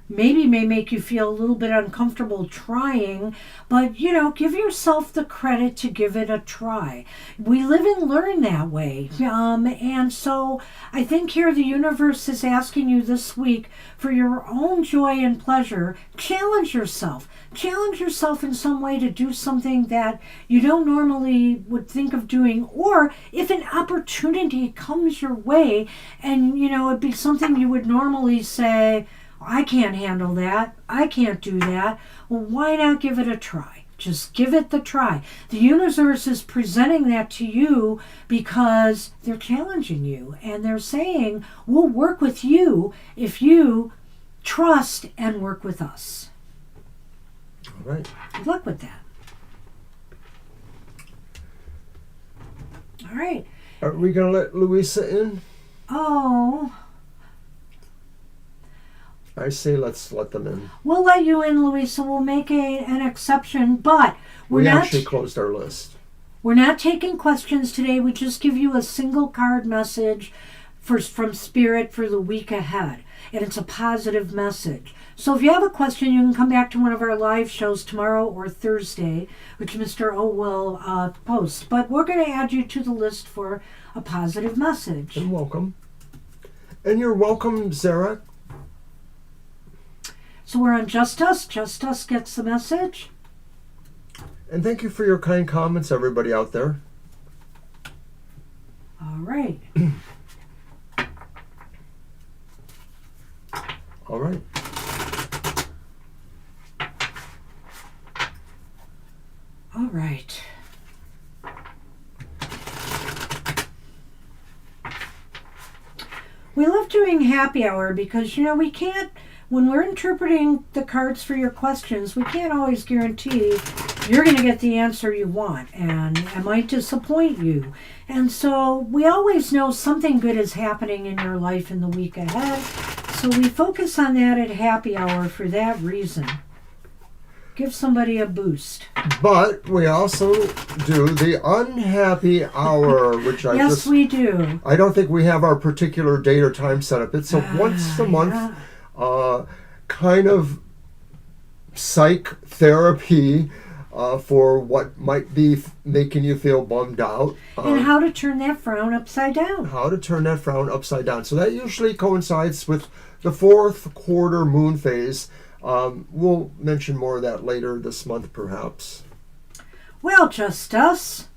maybe may make you feel a little bit uncomfortable trying, but, give yourself the credit to give it a try. We live and learn that way. And so I think here the universe is asking you this week for your own joy and pleasure, challenge yourself. Challenge yourself in some way to do something that you don't normally would think of doing, or if an opportunity comes your way and, it'd be something you would normally say, I can't handle that, I can't do that. Well, why not give it a try? Just give it the try. The universe is presenting that to you because they're challenging you, and they're saying, we'll work with you if you trust and work with us. All right. Good luck with that. All right. Are we going to let Louisa in? Oh. I say let's let them in. We'll let you in, Louisa. We'll make an exception, but we actually closed our list. We're not taking questions today. We just give you a single card message from Spirit for the week ahead. And it's a positive message. So if you have a question, you can come back to one of our live shows tomorrow or Thursday, which Mr. O will post. But we're going to add you to the list for a positive message. And welcome. And you're welcome, Zara. So we're on Just Us. Just Us gets the message. And thank you for your kind comments, everybody out there. All right. All right. All right. We love doing happy hour because, we can't, when we're interpreting the cards for your questions, we can't always guarantee you're going to get the answer you want, and it might disappoint you. And so we always know something good is happening in your life in the week ahead. So we focus on that at happy hour for that reason. Give somebody a boost. But we also do the unhappy hour, which yes, we do. I don't think we have our particular date or time set up. It's a once a month kind of psych therapy for what might be making you feel bummed out. And how to turn that frown upside down. How to turn that frown upside down. So that usually coincides with the fourth quarter moon phase. We'll mention more of that later this month, perhaps. Well, Just Us.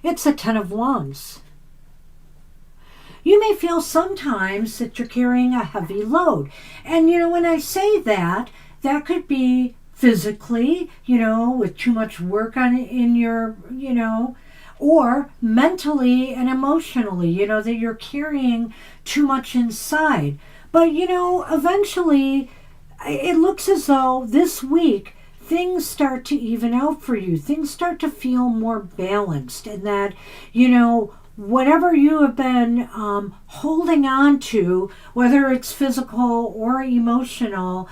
It's a 10 of Wands. You may feel sometimes that you're carrying a heavy load. And, when I say that, that could be physically, with too much work in your, or mentally and emotionally, that you're carrying too much inside. But, eventually it looks as though this week things start to even out for you. Things start to feel more balanced, and that, whatever you have been holding on to, whether it's physical or emotional,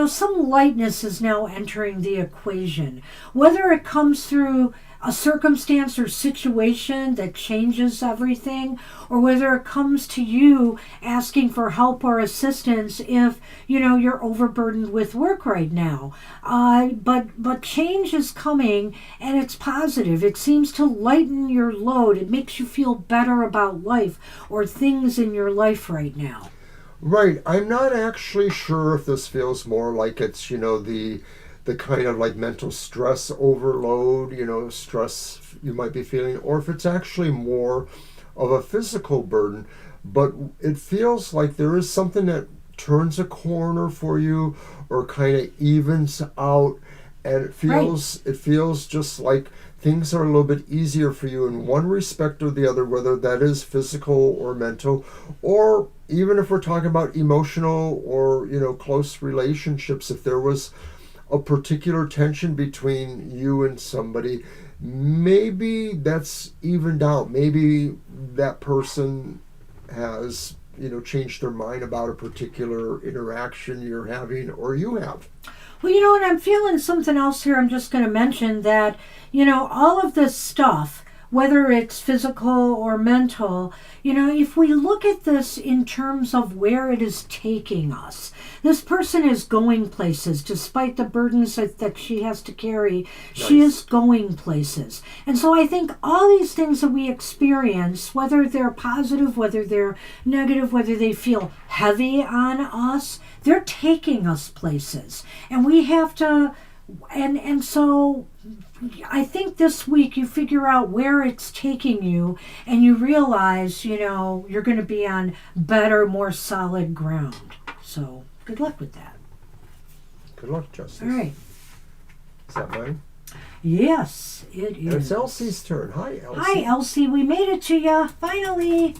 some lightness is now entering the equation. Whether it comes through a circumstance or situation that changes everything, or whether it comes to you asking for help or assistance if you're overburdened with work right now. But change is coming, and it's positive. It seems to lighten your load. It makes you feel better about life or things in your life right now. Right. I'm not actually sure if this feels more like it's, the kind of like mental stress overload, stress you might be feeling, or if it's actually more of a physical burden. But it feels like there is something that turns a corner for you or kind of evens out, and it feels just like things are a little bit easier for you in one respect or the other, whether that is physical or mental, or even if we're talking about emotional or close relationships. If there was a particular tension between you and somebody, maybe that's evened out. Maybe that person has changed their mind about a particular interaction you're having or you have. Well, and I'm feeling something else here. I'm just going to mention that, all of this stuff, whether it's physical or mental, if we look at this in terms of where it is taking us, this person is going places despite the burdens that she has to carry. Nice. She is going places. And so I think all these things that we experience, whether they're positive, whether they're negative, whether they feel heavy on us, they're taking us places. And we have to, and so I think this week you figure out where it's taking you, and you realize, you're going to be on better, more solid ground. So good luck with that. Good luck, Justice. All right. Is that mine? Yes, it is. It's Elsie's turn. Hi, Elsie. Hi, Elsie. We made it to you, finally.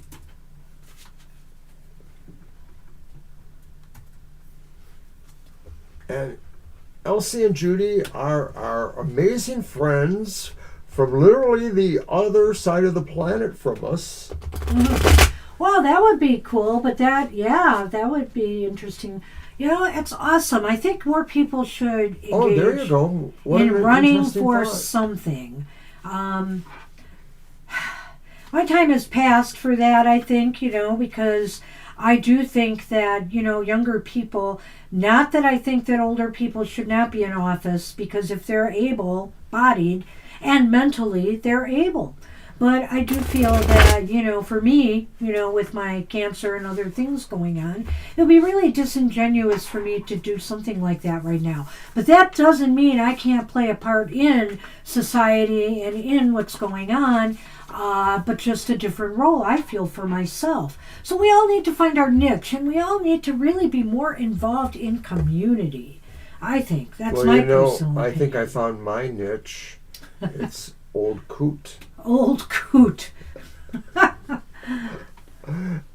And Elsie and Judy are our amazing friends from literally the other side of the planet from us. Mm-hmm. Well, that would be cool, but that would be interesting. It's awesome. I think more people should engage there you go. in running for something. My time has passed for that, I think, because I do think that, younger people, not that I think that older people should not be in office, because if they're able-bodied and mentally, they're able. But I do feel that, for me, with my cancer and other things going on, it would be really disingenuous for me to do something like that right now. But that doesn't mean I can't play a part in society and in what's going on, but just a different role, I feel, for myself. So we all need to find our niche, and we all need to really be more involved in community. I think. That's my personal opinion. I think I found my niche. It's old coot. Old coot.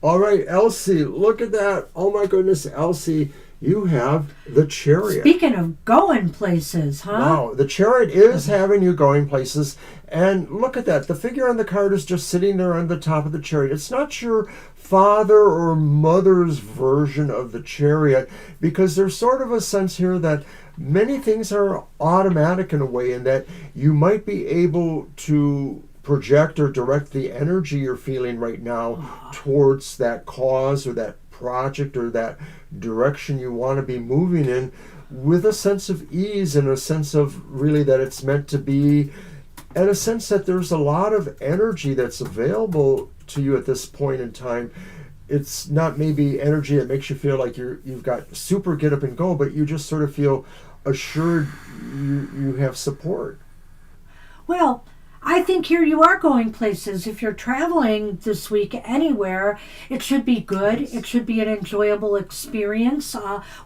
All right, Elsie, look at that. Oh my goodness, Elsie, you have the Chariot. Speaking of going places, huh? Wow, the Chariot is having you going places. And look at that. The figure on the card is just sitting there on the top of the Chariot. It's not your father or mother's version of the Chariot, because there's sort of a sense here that many things are automatic in a way, and that you might be able to project or direct the energy you're feeling right now towards that cause or that project or that direction you want to be moving in, with a sense of ease and a sense of really that it's meant to be, and a sense that there's a lot of energy that's available to you at this point in time. It's not maybe energy that makes you feel like you've got super get up and go, but you just sort of feel assured you have support. Well, I think here you are going places. If you're traveling this week anywhere, it should be good. It should be an enjoyable experience,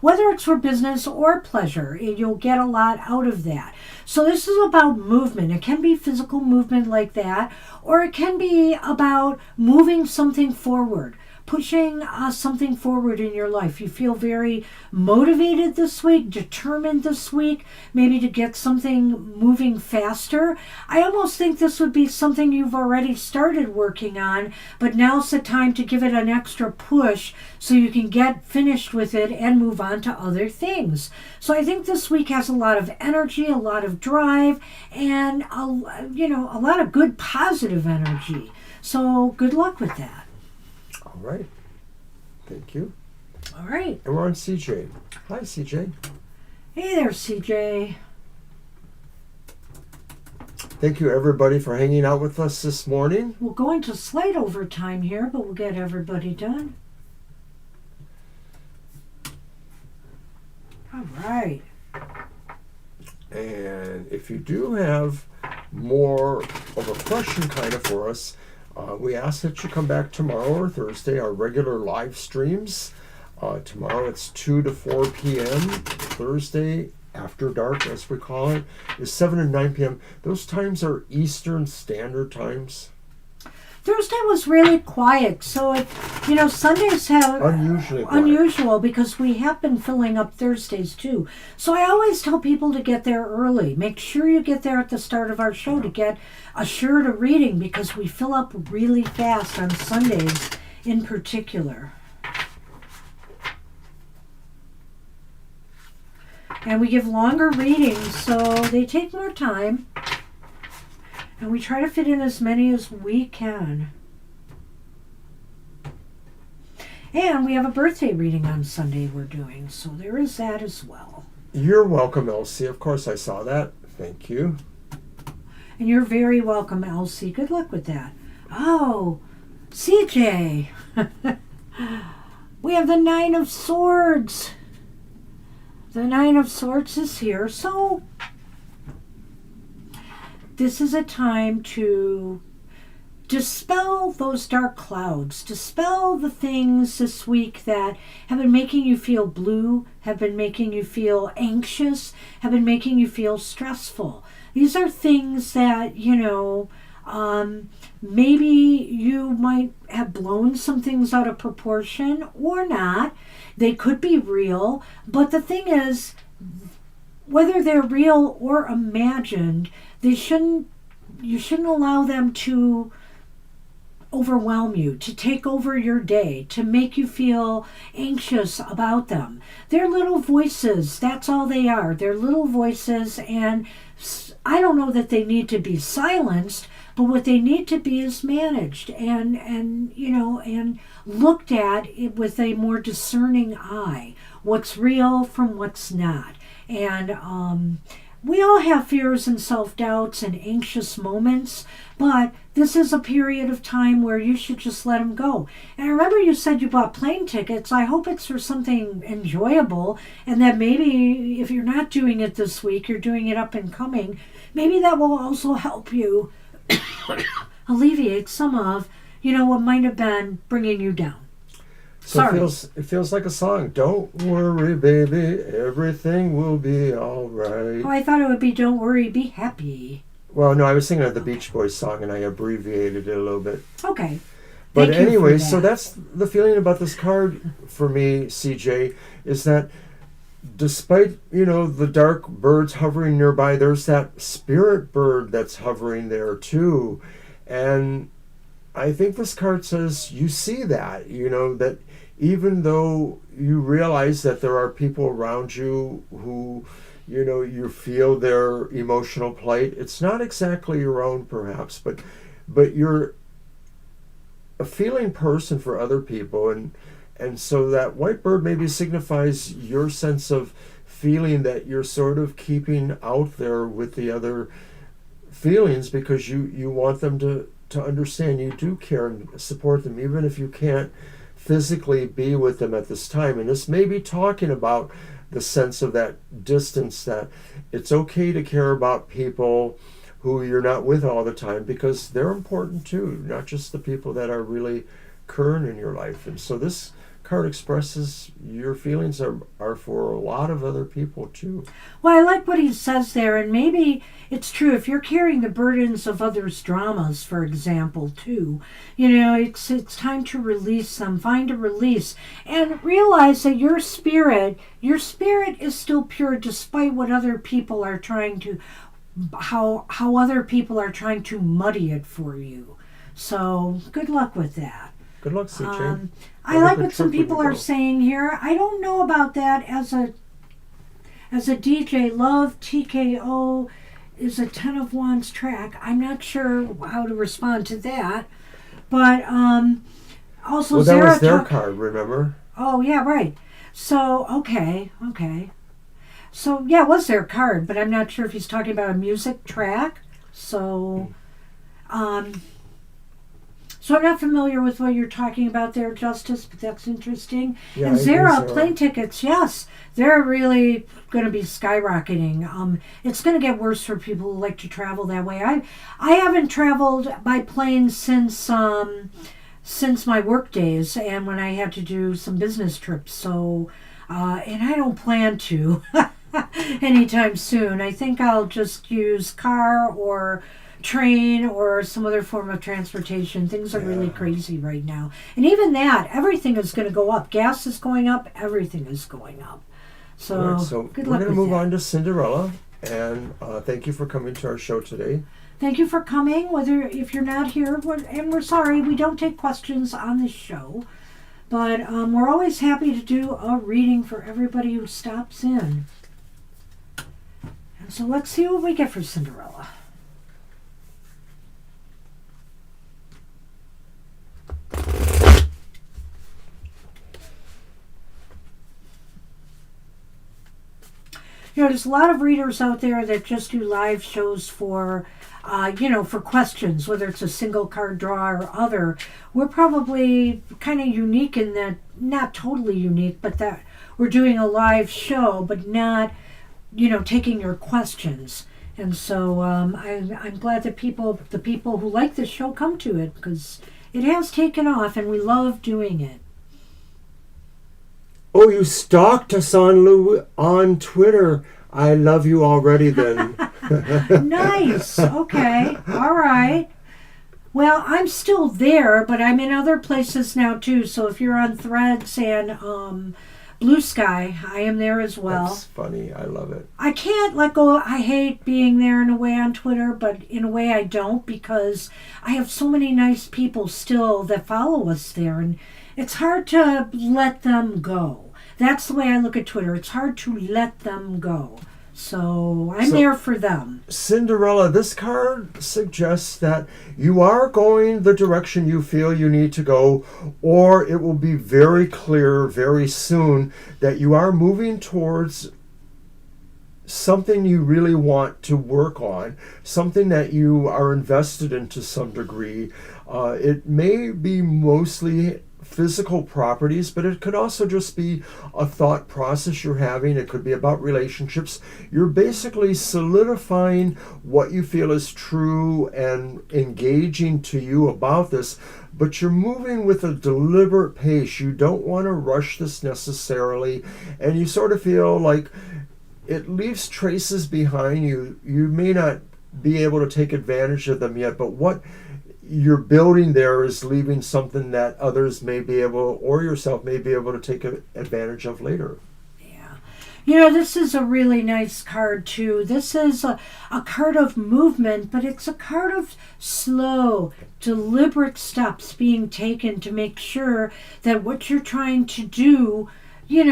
whether it's for business or pleasure. You'll get a lot out of that. So this is about movement. It can be physical movement like that, or it can be about moving something forward, pushing something forward in your life. You feel very motivated this week, determined this week, maybe to get something moving faster. I almost think this would be something you've already started working on, but now's the time to give it an extra push so you can get finished with it and move on to other things. So I think this week has a lot of energy, a lot of drive, and a lot of good positive energy. So good luck with that. All right. Thank you. All right. And we're on CJ. Hi, CJ. Hey there, CJ. Thank you, everybody, for hanging out with us this morning. We'll go into slight overtime here, but we'll get everybody done. All right. And if you do have more of a question kind of for us, we ask that you come back tomorrow or Thursday, our regular live streams. Tomorrow it's 2 to 4 p.m. Thursday, after dark, as we call it, is 7 and 9 p.m. Those times are Eastern Standard Times. Thursday was really quiet, so Sundays have unusual because we have been filling up Thursdays too. So I always tell people to get there early. Make sure you get there at the start of our show to get assured a reading, because we fill up really fast on Sundays in particular. And we give longer readings, so they take more time. And we try to fit in as many as we can. And we have a birthday reading on Sunday we're doing, so there is that as well. You're welcome, Elsie. Of course I saw that. Thank you. And you're very welcome, Elsie. Good luck with that. Oh, CJ. We have the Nine of Swords. The Nine of Swords is here, so this is a time to dispel those dark clouds, dispel the things this week that have been making you feel blue, have been making you feel anxious, have been making you feel stressful. These are things that, maybe you might have blown some things out of proportion or not. They could be real, but the thing is, whether they're real or imagined, you shouldn't allow them to overwhelm you, to take over your day, to make you feel anxious about them. They're little voices. That's all they are. They're little voices, and I don't know that they need to be silenced, but what they need to be is managed and looked at with a more discerning eye. What's real from what's not. And we all have fears and self-doubts and anxious moments, but this is a period of time where you should just let them go. And I remember you said you bought plane tickets. I hope it's for something enjoyable, and that maybe if you're not doing it this week, you're doing it up and coming. Maybe that will also help you alleviate some of, what might have been bringing you down. So it feels like a song. Don't worry, baby, everything will be all right. Oh, I thought it would be Don't Worry, Be Happy. Well, no, I was singing the Beach Boys song, and I abbreviated it a little bit. Okay. But anyway, so that's the feeling about this card for me, CJ, is that despite, the dark birds hovering nearby, there's that spirit bird that's hovering there too. And I think this card says you see that, that even though you realize that there are people around you who, you feel their emotional plight, it's not exactly your own perhaps, but you're a feeling person for other people. And so that white bird maybe signifies your sense of feeling that you're sort of keeping out there with the other feelings because you want them to understand you do care and support them, even if you can't physically be with them at this time. And this may be talking about the sense of that distance, that it's okay to care about people who you're not with all the time because they're important too, not just the people that are really current in your life. And so this card expresses your feelings are for a lot of other people too. Well, I like what he says there, and maybe it's true if you're carrying the burdens of others' dramas, for example, too. It's time to release them, find a release, and realize that your spirit is still pure despite what other people are trying to, how other people are trying to muddy it for you. So good luck with that. Good luck, CJ. I like what some people are saying here. I don't know about that as a DJ. Love TKO is a 10 of Wands track. I'm not sure how to respond to that. But also well, that Zara was their card, remember? Oh, yeah, right. So, okay. So, yeah, it was their card, but I'm not sure if he's talking about a music track. So, so I'm not familiar with what you're talking about there, Justice, but that's interesting. Yeah, and Zara, plane tickets, yes, they're really going to be skyrocketing. It's going to get worse for people who like to travel that way. I haven't traveled by plane since my work days and when I had to do some business trips. So, and I don't plan to anytime soon. I think I'll just use car or train or some other form of transportation. Things are really crazy right now. And even that, everything is going to go up. Gas is going up. Everything is going up. So, right, so good we're luck going with to move that. on to Cinderella. And thank you for coming to our show today. Thank you for coming. If you're not here, and we're sorry, we don't take questions on this show. But we're always happy to do a reading for everybody who stops in. And so let's see what we get for Cinderella. There's a lot of readers out there that just do live shows for questions, whether it's a single card draw or other. We're probably kind of unique in that, not totally unique, but that we're doing a live show, but not, taking your questions. And so I'm glad that the people who like this show come to it, because it has taken off and we love doing it. Oh, you stalked us on Twitter. I love you already then. Nice. Okay. All right. Well, I'm still there, but I'm in other places now too. So if you're on Threads and Blue Sky, I am there as well. That's funny. I love it. I can't let go. I hate being there in a way on Twitter, but in a way I don't, because I have so many nice people still that follow us there, and it's hard to let them go. That's the way I look at Twitter. It's hard to let them go. So I'm there for them. Cinderella, this card suggests that you are going the direction you feel you need to go, or it will be very clear very soon that you are moving towards something you really want to work on, something that you are invested in to some degree. It may be mostly physical properties, but it could also just be a thought process you're having. It could be about relationships. You're basically solidifying what you feel is true and engaging to you about this, but you're moving with a deliberate pace. You don't want to rush this necessarily, and you sort of feel like it leaves traces behind you. You may not be able to take advantage of them yet, but what you're building there is leaving something that others may be able, or yourself may be able to take advantage of later. Yeah. This is a really nice card too. This is a card of movement, but it's a card of slow, deliberate steps being taken to make sure that what you're trying to do, you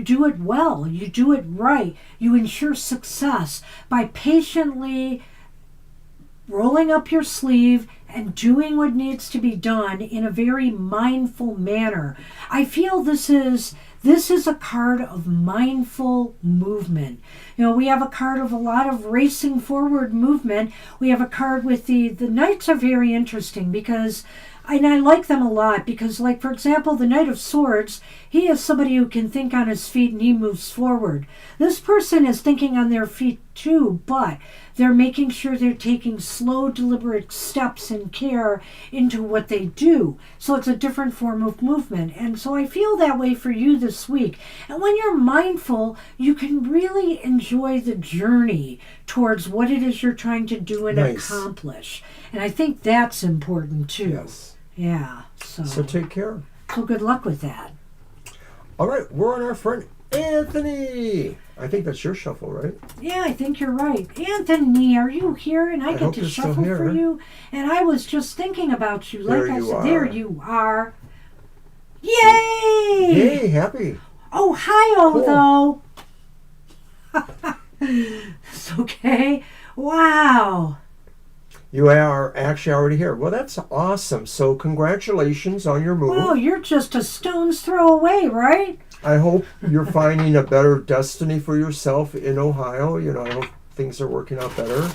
do it well, you do it right, you ensure success by patiently rolling up your sleeve and doing what needs to be done in a very mindful manner. I feel this is a card of mindful movement. We have a card of a lot of racing forward movement. We have a card with the Knights are very interesting because And I like them a lot because, like, for example, the Knight of Swords, he is somebody who can think on his feet and he moves forward. This person is thinking on their feet too, but they're making sure they're taking slow, deliberate steps and care into what they do. So it's a different form of movement. And so I feel that way for you this week. And when you're mindful, you can really enjoy the journey towards what it is you're trying to do and accomplish. And I think that's important too. Yes. Yeah. So take care. So good luck with that. All right, we're on our friend Anthony. I think that's your shuffle, right? Yeah, I think you're right. Anthony, are you here? And I get to shuffle for you. And I was just thinking about you. Like I said, there you are. Yay! Yay, happy. Ohio, though. It's okay. Wow. You are actually already here. Well, that's awesome. So congratulations on your move. Well, you're just a stone's throw away, right? I hope you're finding a better destiny for yourself in Ohio. You know, I hope things are working out better.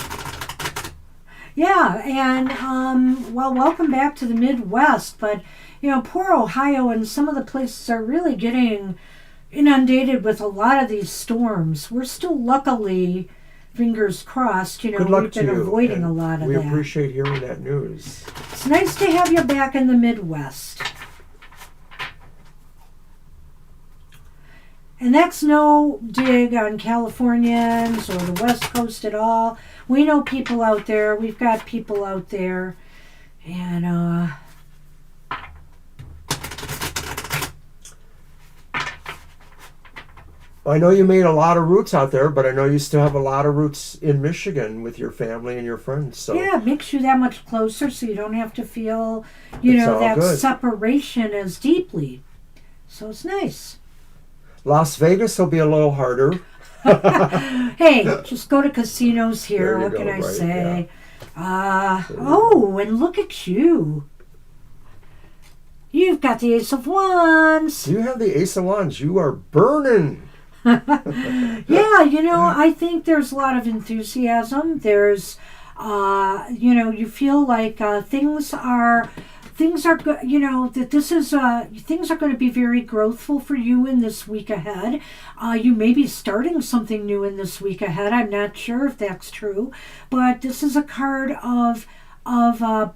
Yeah, and, well, welcome back to the Midwest. But, you know, poor Ohio and some of the places are really getting inundated with a lot of these storms. We're still luckily, fingers crossed, you know, we've been avoiding a lot of that. We appreciate hearing that news. It's nice to have you back in the Midwest. And that's no dig on Californians or the West Coast at all. We know people out there. We've got people out there. And, I know you made a lot of roots out there, but I know you still have a lot of roots in Michigan with your family and your friends. So yeah, it makes you that much closer so you don't have to feel, you know, that separation as deeply. So it's nice. Las Vegas will be a little harder. Hey, just go to casinos here. What can I say? Yeah. And look at you. You've got the Ace of Wands. You have the Ace of Wands. You are burning. Yeah, you know, I think there's a lot of enthusiasm. There's, you know, you feel like things are good, you know, that this is, things are going to be very growthful for you in this week ahead. You may be starting something new in this week ahead. I'm not sure if that's true, but this is a card of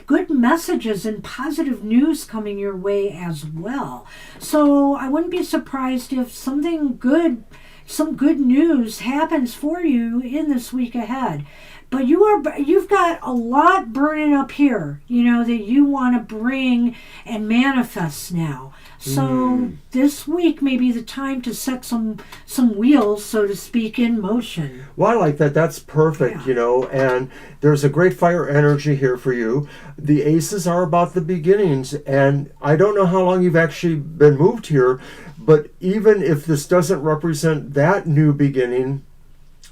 good messages and positive news coming your way as well. So I wouldn't be surprised if some good news happens for you in this week ahead. But you've got a lot burning up here, you know, that you want to bring and manifest now. So this week may be the time to set some wheels, so to speak, in motion. Well, I like that. That's perfect, you know, and there's a great fire energy here for you. The aces are about the beginnings, and I don't know how long you've actually been moved here, but even if this doesn't represent that new beginning,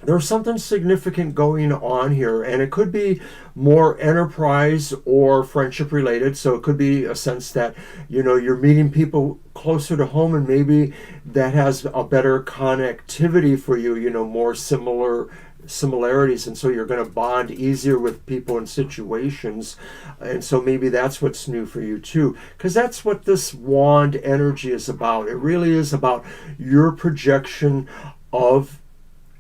there's something significant going on here, and it could be more enterprise or friendship related. So it could be a sense that, you know, you're meeting people closer to home, and maybe that has a better connectivity for you, you know, more similarities, and so you're going to bond easier with people and situations. And so maybe that's what's new for you too, because that's what this wand energy is about. It really is about your projection of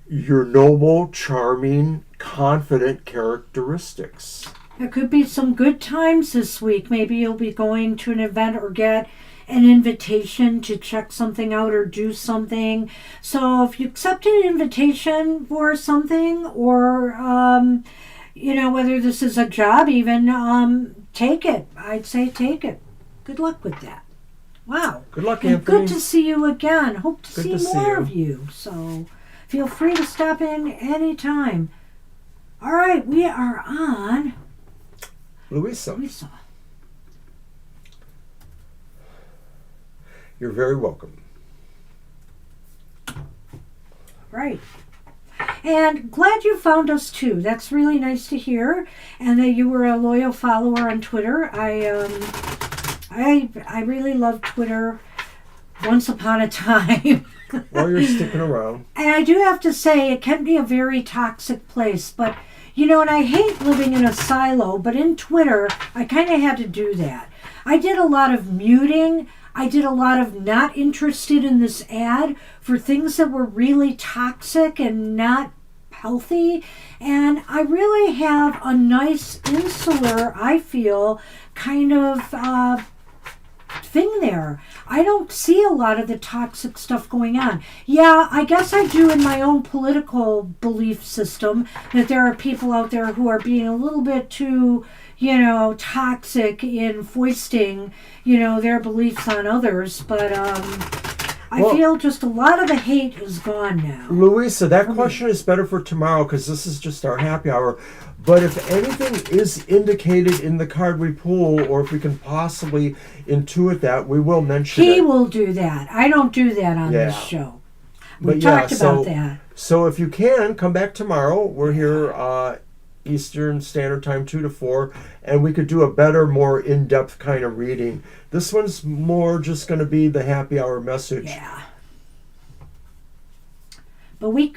your noble, charming, confident characteristics. There could be some good times this week. Maybe you'll be going to an event or get an invitation to check something out or do something. So if you accept an invitation for something, or you know, whether this is a job even, take it. I'd say take it. Good luck with that. Wow. Good luck, and Anthony. Good to see you again. Hope to Good see more of you. So feel free to stop in anytime. All right, we are on Louisa. You're very welcome. Right. And glad you found us too. That's really nice to hear. And that you were a loyal follower on Twitter. I really love Twitter once upon a time. Well, you're sticking around. And I do have to say, it can be a very toxic place. But, you know, and I hate living in a silo, but in Twitter, I kind of had to do that. I did a lot of muting. I did a lot of not interested in this ad for things that were really toxic and not healthy. And I really have a nice insular, I feel, kind of thing there. I don't see a lot of the toxic stuff going on. Yeah, I guess I do in my own political belief system that there are people out there who are being a little bit too, toxic in foisting, their beliefs on others. But I feel just a lot of the hate is gone now. Louisa, that question is better for tomorrow because this is just our happy hour. But if anything is indicated in the card we pull, or if we can possibly intuit that, we will mention it. He will do that. I don't do that on this show. We talked about that. So if you can, come back tomorrow. We're here Eastern Standard Time, 2 to 4, and we could do a better, more in-depth kind of reading. This one's more just going to be the happy hour message. Yeah. But what?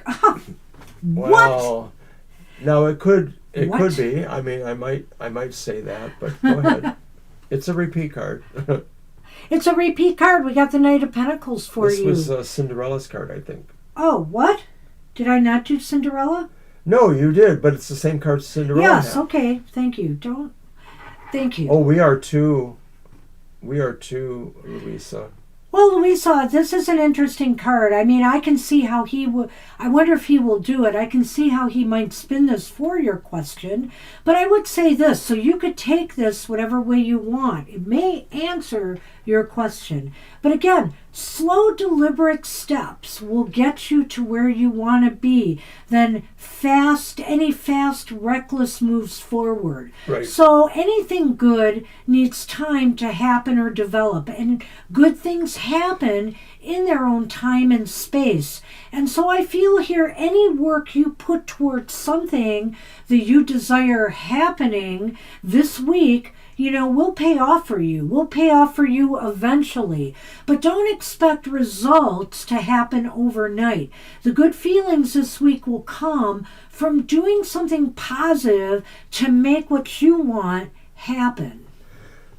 Well, now it could be. I mean, I might say that, but go ahead. It's a repeat card. It's a repeat card. We got the Knight of Pentacles for you. This was Cinderella's card, I think. Oh, what? Did I not do Cinderella? No, you did, but it's the same card Cinderella Yes, had. okay. Thank you. Thank you. Oh, we are too, Louisa. Well, Louisa, this is an interesting card. I mean, I can see how he would... I wonder if he will do it. I can see how he might spin this for your question. But I would say this, so you could take this whatever way you want. It may answer your question. But again, slow, deliberate steps will get you to where you want to be. Then any fast, reckless moves forward. Right. So anything good needs time to happen or develop. And good things happen in their own time and space. And so I feel here, any work you put towards something that you desire happening this week, will pay off for you. Will pay off for you eventually. But don't expect results to happen overnight. The good feelings this week will come from doing something positive to make what you want happen.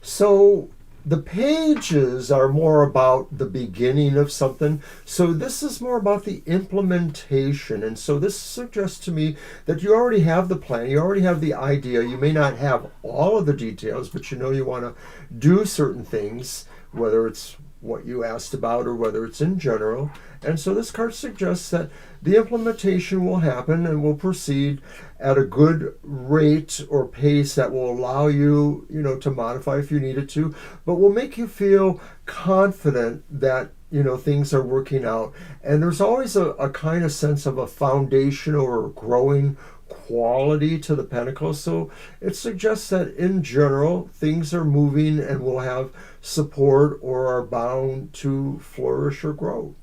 So the pages are more about the beginning of something. So this is more about the implementation. And so this suggests to me that you already have the plan. You already have the idea. You may not have all of the details, but you want to do certain things, whether it's what you asked about or whether it's in general. And so this card suggests that the implementation will happen and will proceed at a good rate or pace that will allow you, to modify if you needed to, but will make you feel confident that, things are working out. And there's always a kind of sense of a foundation or growing quality to the Pentacles. So it suggests that in general, things are moving and will have support or are bound to flourish or grow.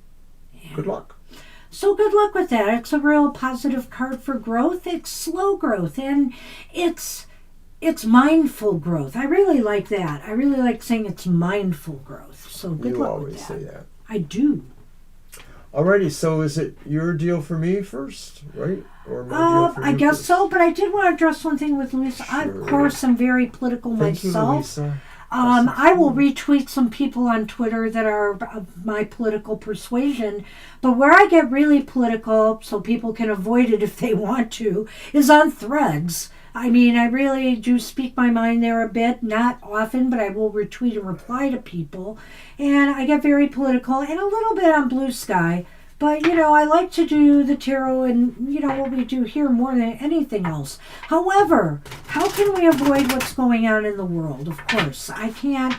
Yeah. Good luck. So good luck with that. It's a real positive card for growth. It's slow growth and it's mindful growth. I really like that. I really like saying it's mindful growth. So good luck with that. You always say that. I do. Alrighty, so is it your deal for me first, right? Or my deal for you I guess first? So, but I did want to address one thing with Louisa. Sure. I, of course, am very political Thank myself. You, Louisa. I will retweet some people on Twitter that are of my political persuasion, but where I get really political, so people can avoid it if they want to, is on Threads. I mean, I really do speak my mind there a bit, not often, but I will retweet and reply to people, and I get very political, and a little bit on Blue Sky. But, I like to do the tarot and, what we do here more than anything else. However, how can we avoid what's going on in the world? Of course, I can't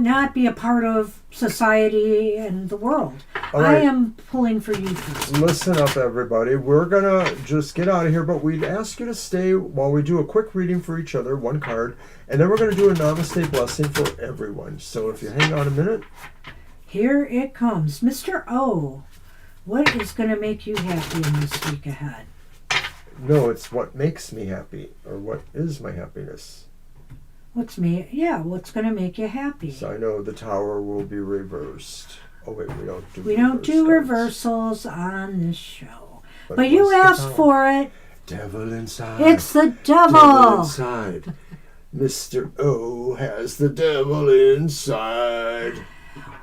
not be a part of society and the world. Right. I am pulling for you first. Listen up, everybody. We're going to just get out of here, but we'd ask you to stay while we do a quick reading for each other, one card, and then we're going to do a Namaste blessing for everyone. So if you hang on a minute. Here it comes. Mr. O, what is going to make you happy in this week ahead? No, it's what makes me happy, or what is my happiness. What's going to make you happy? So I know the tower will be reversed. Oh wait, we don't do reversals on this show. But you asked for it. Devil inside. It's the devil. Devil inside. Mr. O has the devil inside.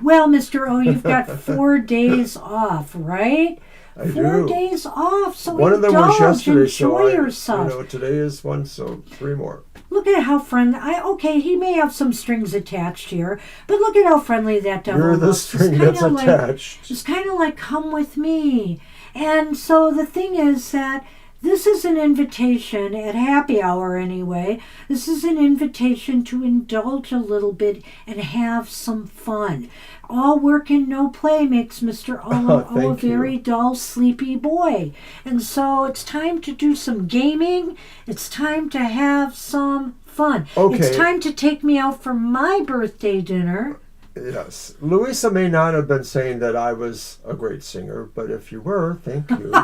Well, Mr. O, you've got 4 days off, right? I 4 do. days off, so One of them was yesterday, enjoy yourself. Today is one, so 3 more. Look at how friendly. Okay, he may have some strings attached here, but look at how friendly that devil You're the looks. string that's attached. It's kind of like, come with me. And so the thing is that this is an invitation, at happy hour anyway, this is an invitation to indulge a little bit and have some fun. All work and no play makes Mr. O a very dull, sleepy boy. And so it's time to do some gaming. It's time to have some fun. Okay. It's time to take me out for my birthday dinner. Yes. Louisa may not have been saying that I was a great singer, but if you were, thank you.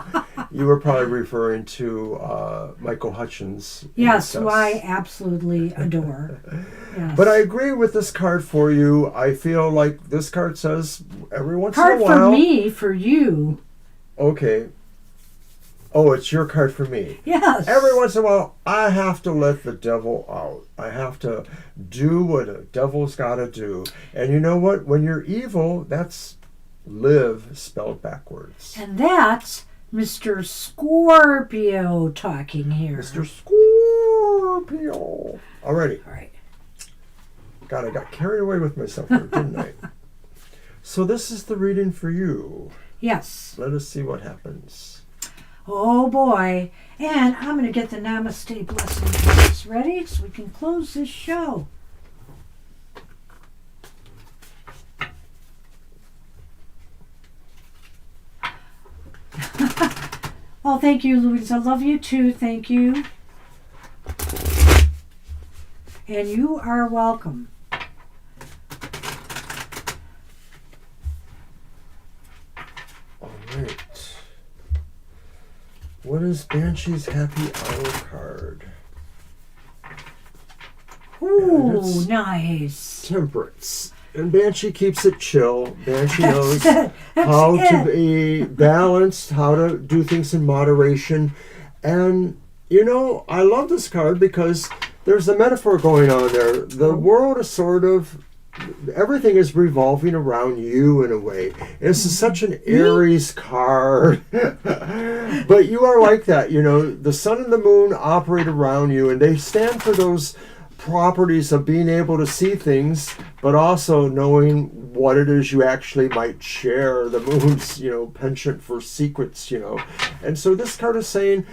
You were probably referring to Michael Hutchins. Yes, who I absolutely adore. Yes. But I agree with this card for you. I feel like this card says every once in a while. Card for me, for you. Okay. Oh, it's your card for me. Yes. Every once in a while, I have to let the devil out. I have to do what a devil's got to do. And you know what? When you're evil, that's live spelled backwards. And that's Mr. Scorpio talking here. Mr. Scorpio. Alrighty. All right. God, I got carried away with myself here, didn't I? So this is the reading for you. Yes. Let us see what happens. Oh boy. And I'm going to get the Namaste blessing first. Ready? So we can close this show. Oh, thank you, Louise. I love you too. Thank you. And you are welcome. All right. What is Banshee's Happy Hour card? Ooh, nice. Temperance. And Banshee keeps it chill. Banshee knows how to be balanced, how to do things in moderation. And, you know, I love this card because there's a metaphor going on there. The world is sort of, everything is revolving around you in a way. This is such an Aries card. But you are like that, you know. The sun and the moon operate around you, and they stand for those properties of being able to see things, but also knowing what it is you actually might share. The moon's, you know, penchant for secrets, you know. And so this card is saying,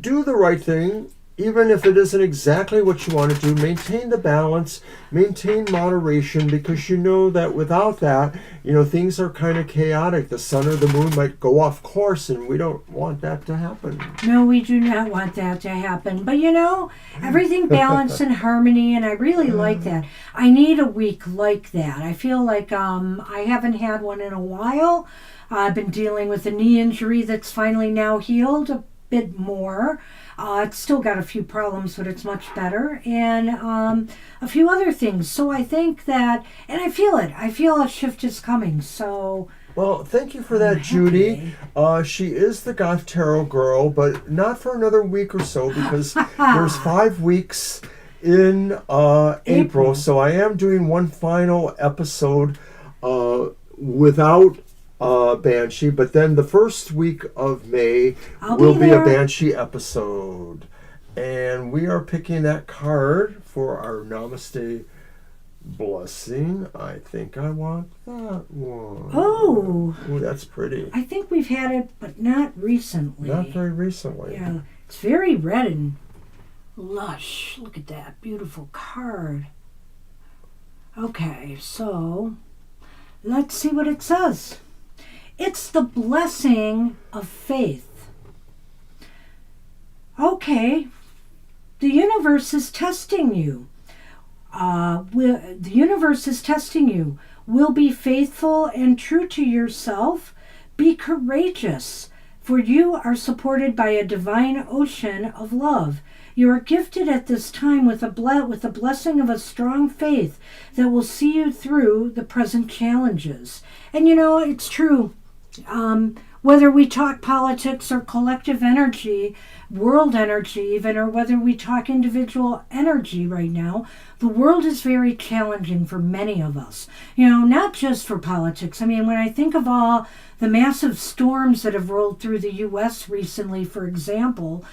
do the right thing, even if it isn't exactly what you want to do. Maintain the balance, maintain moderation, because you know that without that, you know, things are kind of chaotic. The sun or the moon might go off course, and we don't want that to happen. No, we do not want that to happen. But you know, everything balanced and harmony, and I really like that. I need a week like that. I feel like I haven't had one in a while. I've been dealing with a knee injury that's finally now healed a bit more. It's still got a few problems, but it's much better. And a few other things. So I think that, and I feel it. I feel a shift is coming. So. Well, thank you for that, Judy. She is the Goth Tarot girl, but not for another week or so, because there's 5 weeks in April. So I am doing one final episode without Banshee, but then the first week of May will be a Banshee episode. And we are picking that card for our Namaste blessing. I think I want that one. Oh. Ooh, that's pretty. I think we've had it, but not recently. Not very recently. Yeah. It's very red and lush. Look at that. Beautiful card. Okay, so let's see what it says. It's the blessing of faith. Okay. The universe is testing you. The universe is testing you. Will be faithful and true to yourself. Be courageous, for you are supported by a divine ocean of love. You are gifted at this time with the blessing of a strong faith that will see you through the present challenges. And you know, it's true. Whether we talk politics or collective energy, world energy even, or whether we talk individual energy right now, the world is very challenging for many of us. Not just for politics. I mean, when I think of all the massive storms that have rolled through the U.S. recently, for example,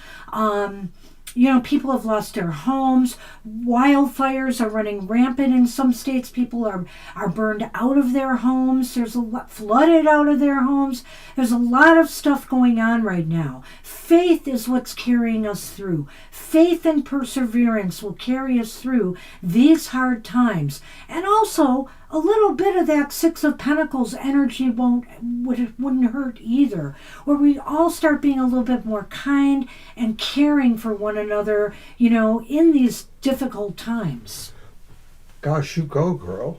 people have lost their homes. Wildfires are running rampant in some states. People are burned out of their homes. There's a lot flooded out of their homes. There's a lot of stuff going on right now. Faith is what's carrying us through. Faith and perseverance will carry us through these hard times. And also, a little bit of that Six of Pentacles energy wouldn't hurt either. Where we all start being a little bit more kind and caring for one another, in these difficult times. Gosh, you go, girl.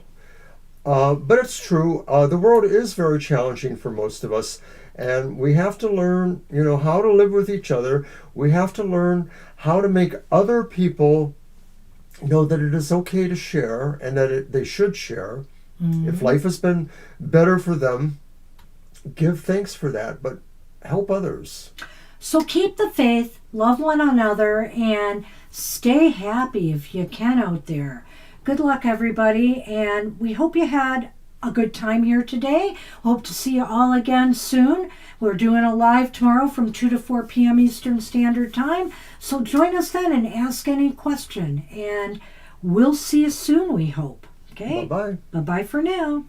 But it's true. The world is very challenging for most of us. And we have to learn, how to live with each other. We have to learn how to make other people know that it is okay to share and that they should share. Mm-hmm. If life has been better for them, give thanks for that, but help others. So keep the faith, love one another, and stay happy if you can out there. Good luck, everybody, and we hope you had a good time here today. Hope to see you all again soon. We're doing a live tomorrow from 2 to 4 p.m. Eastern Standard Time. So join us then and ask any question. And we'll see you soon, we hope. Okay? Bye-bye. Bye-bye for now.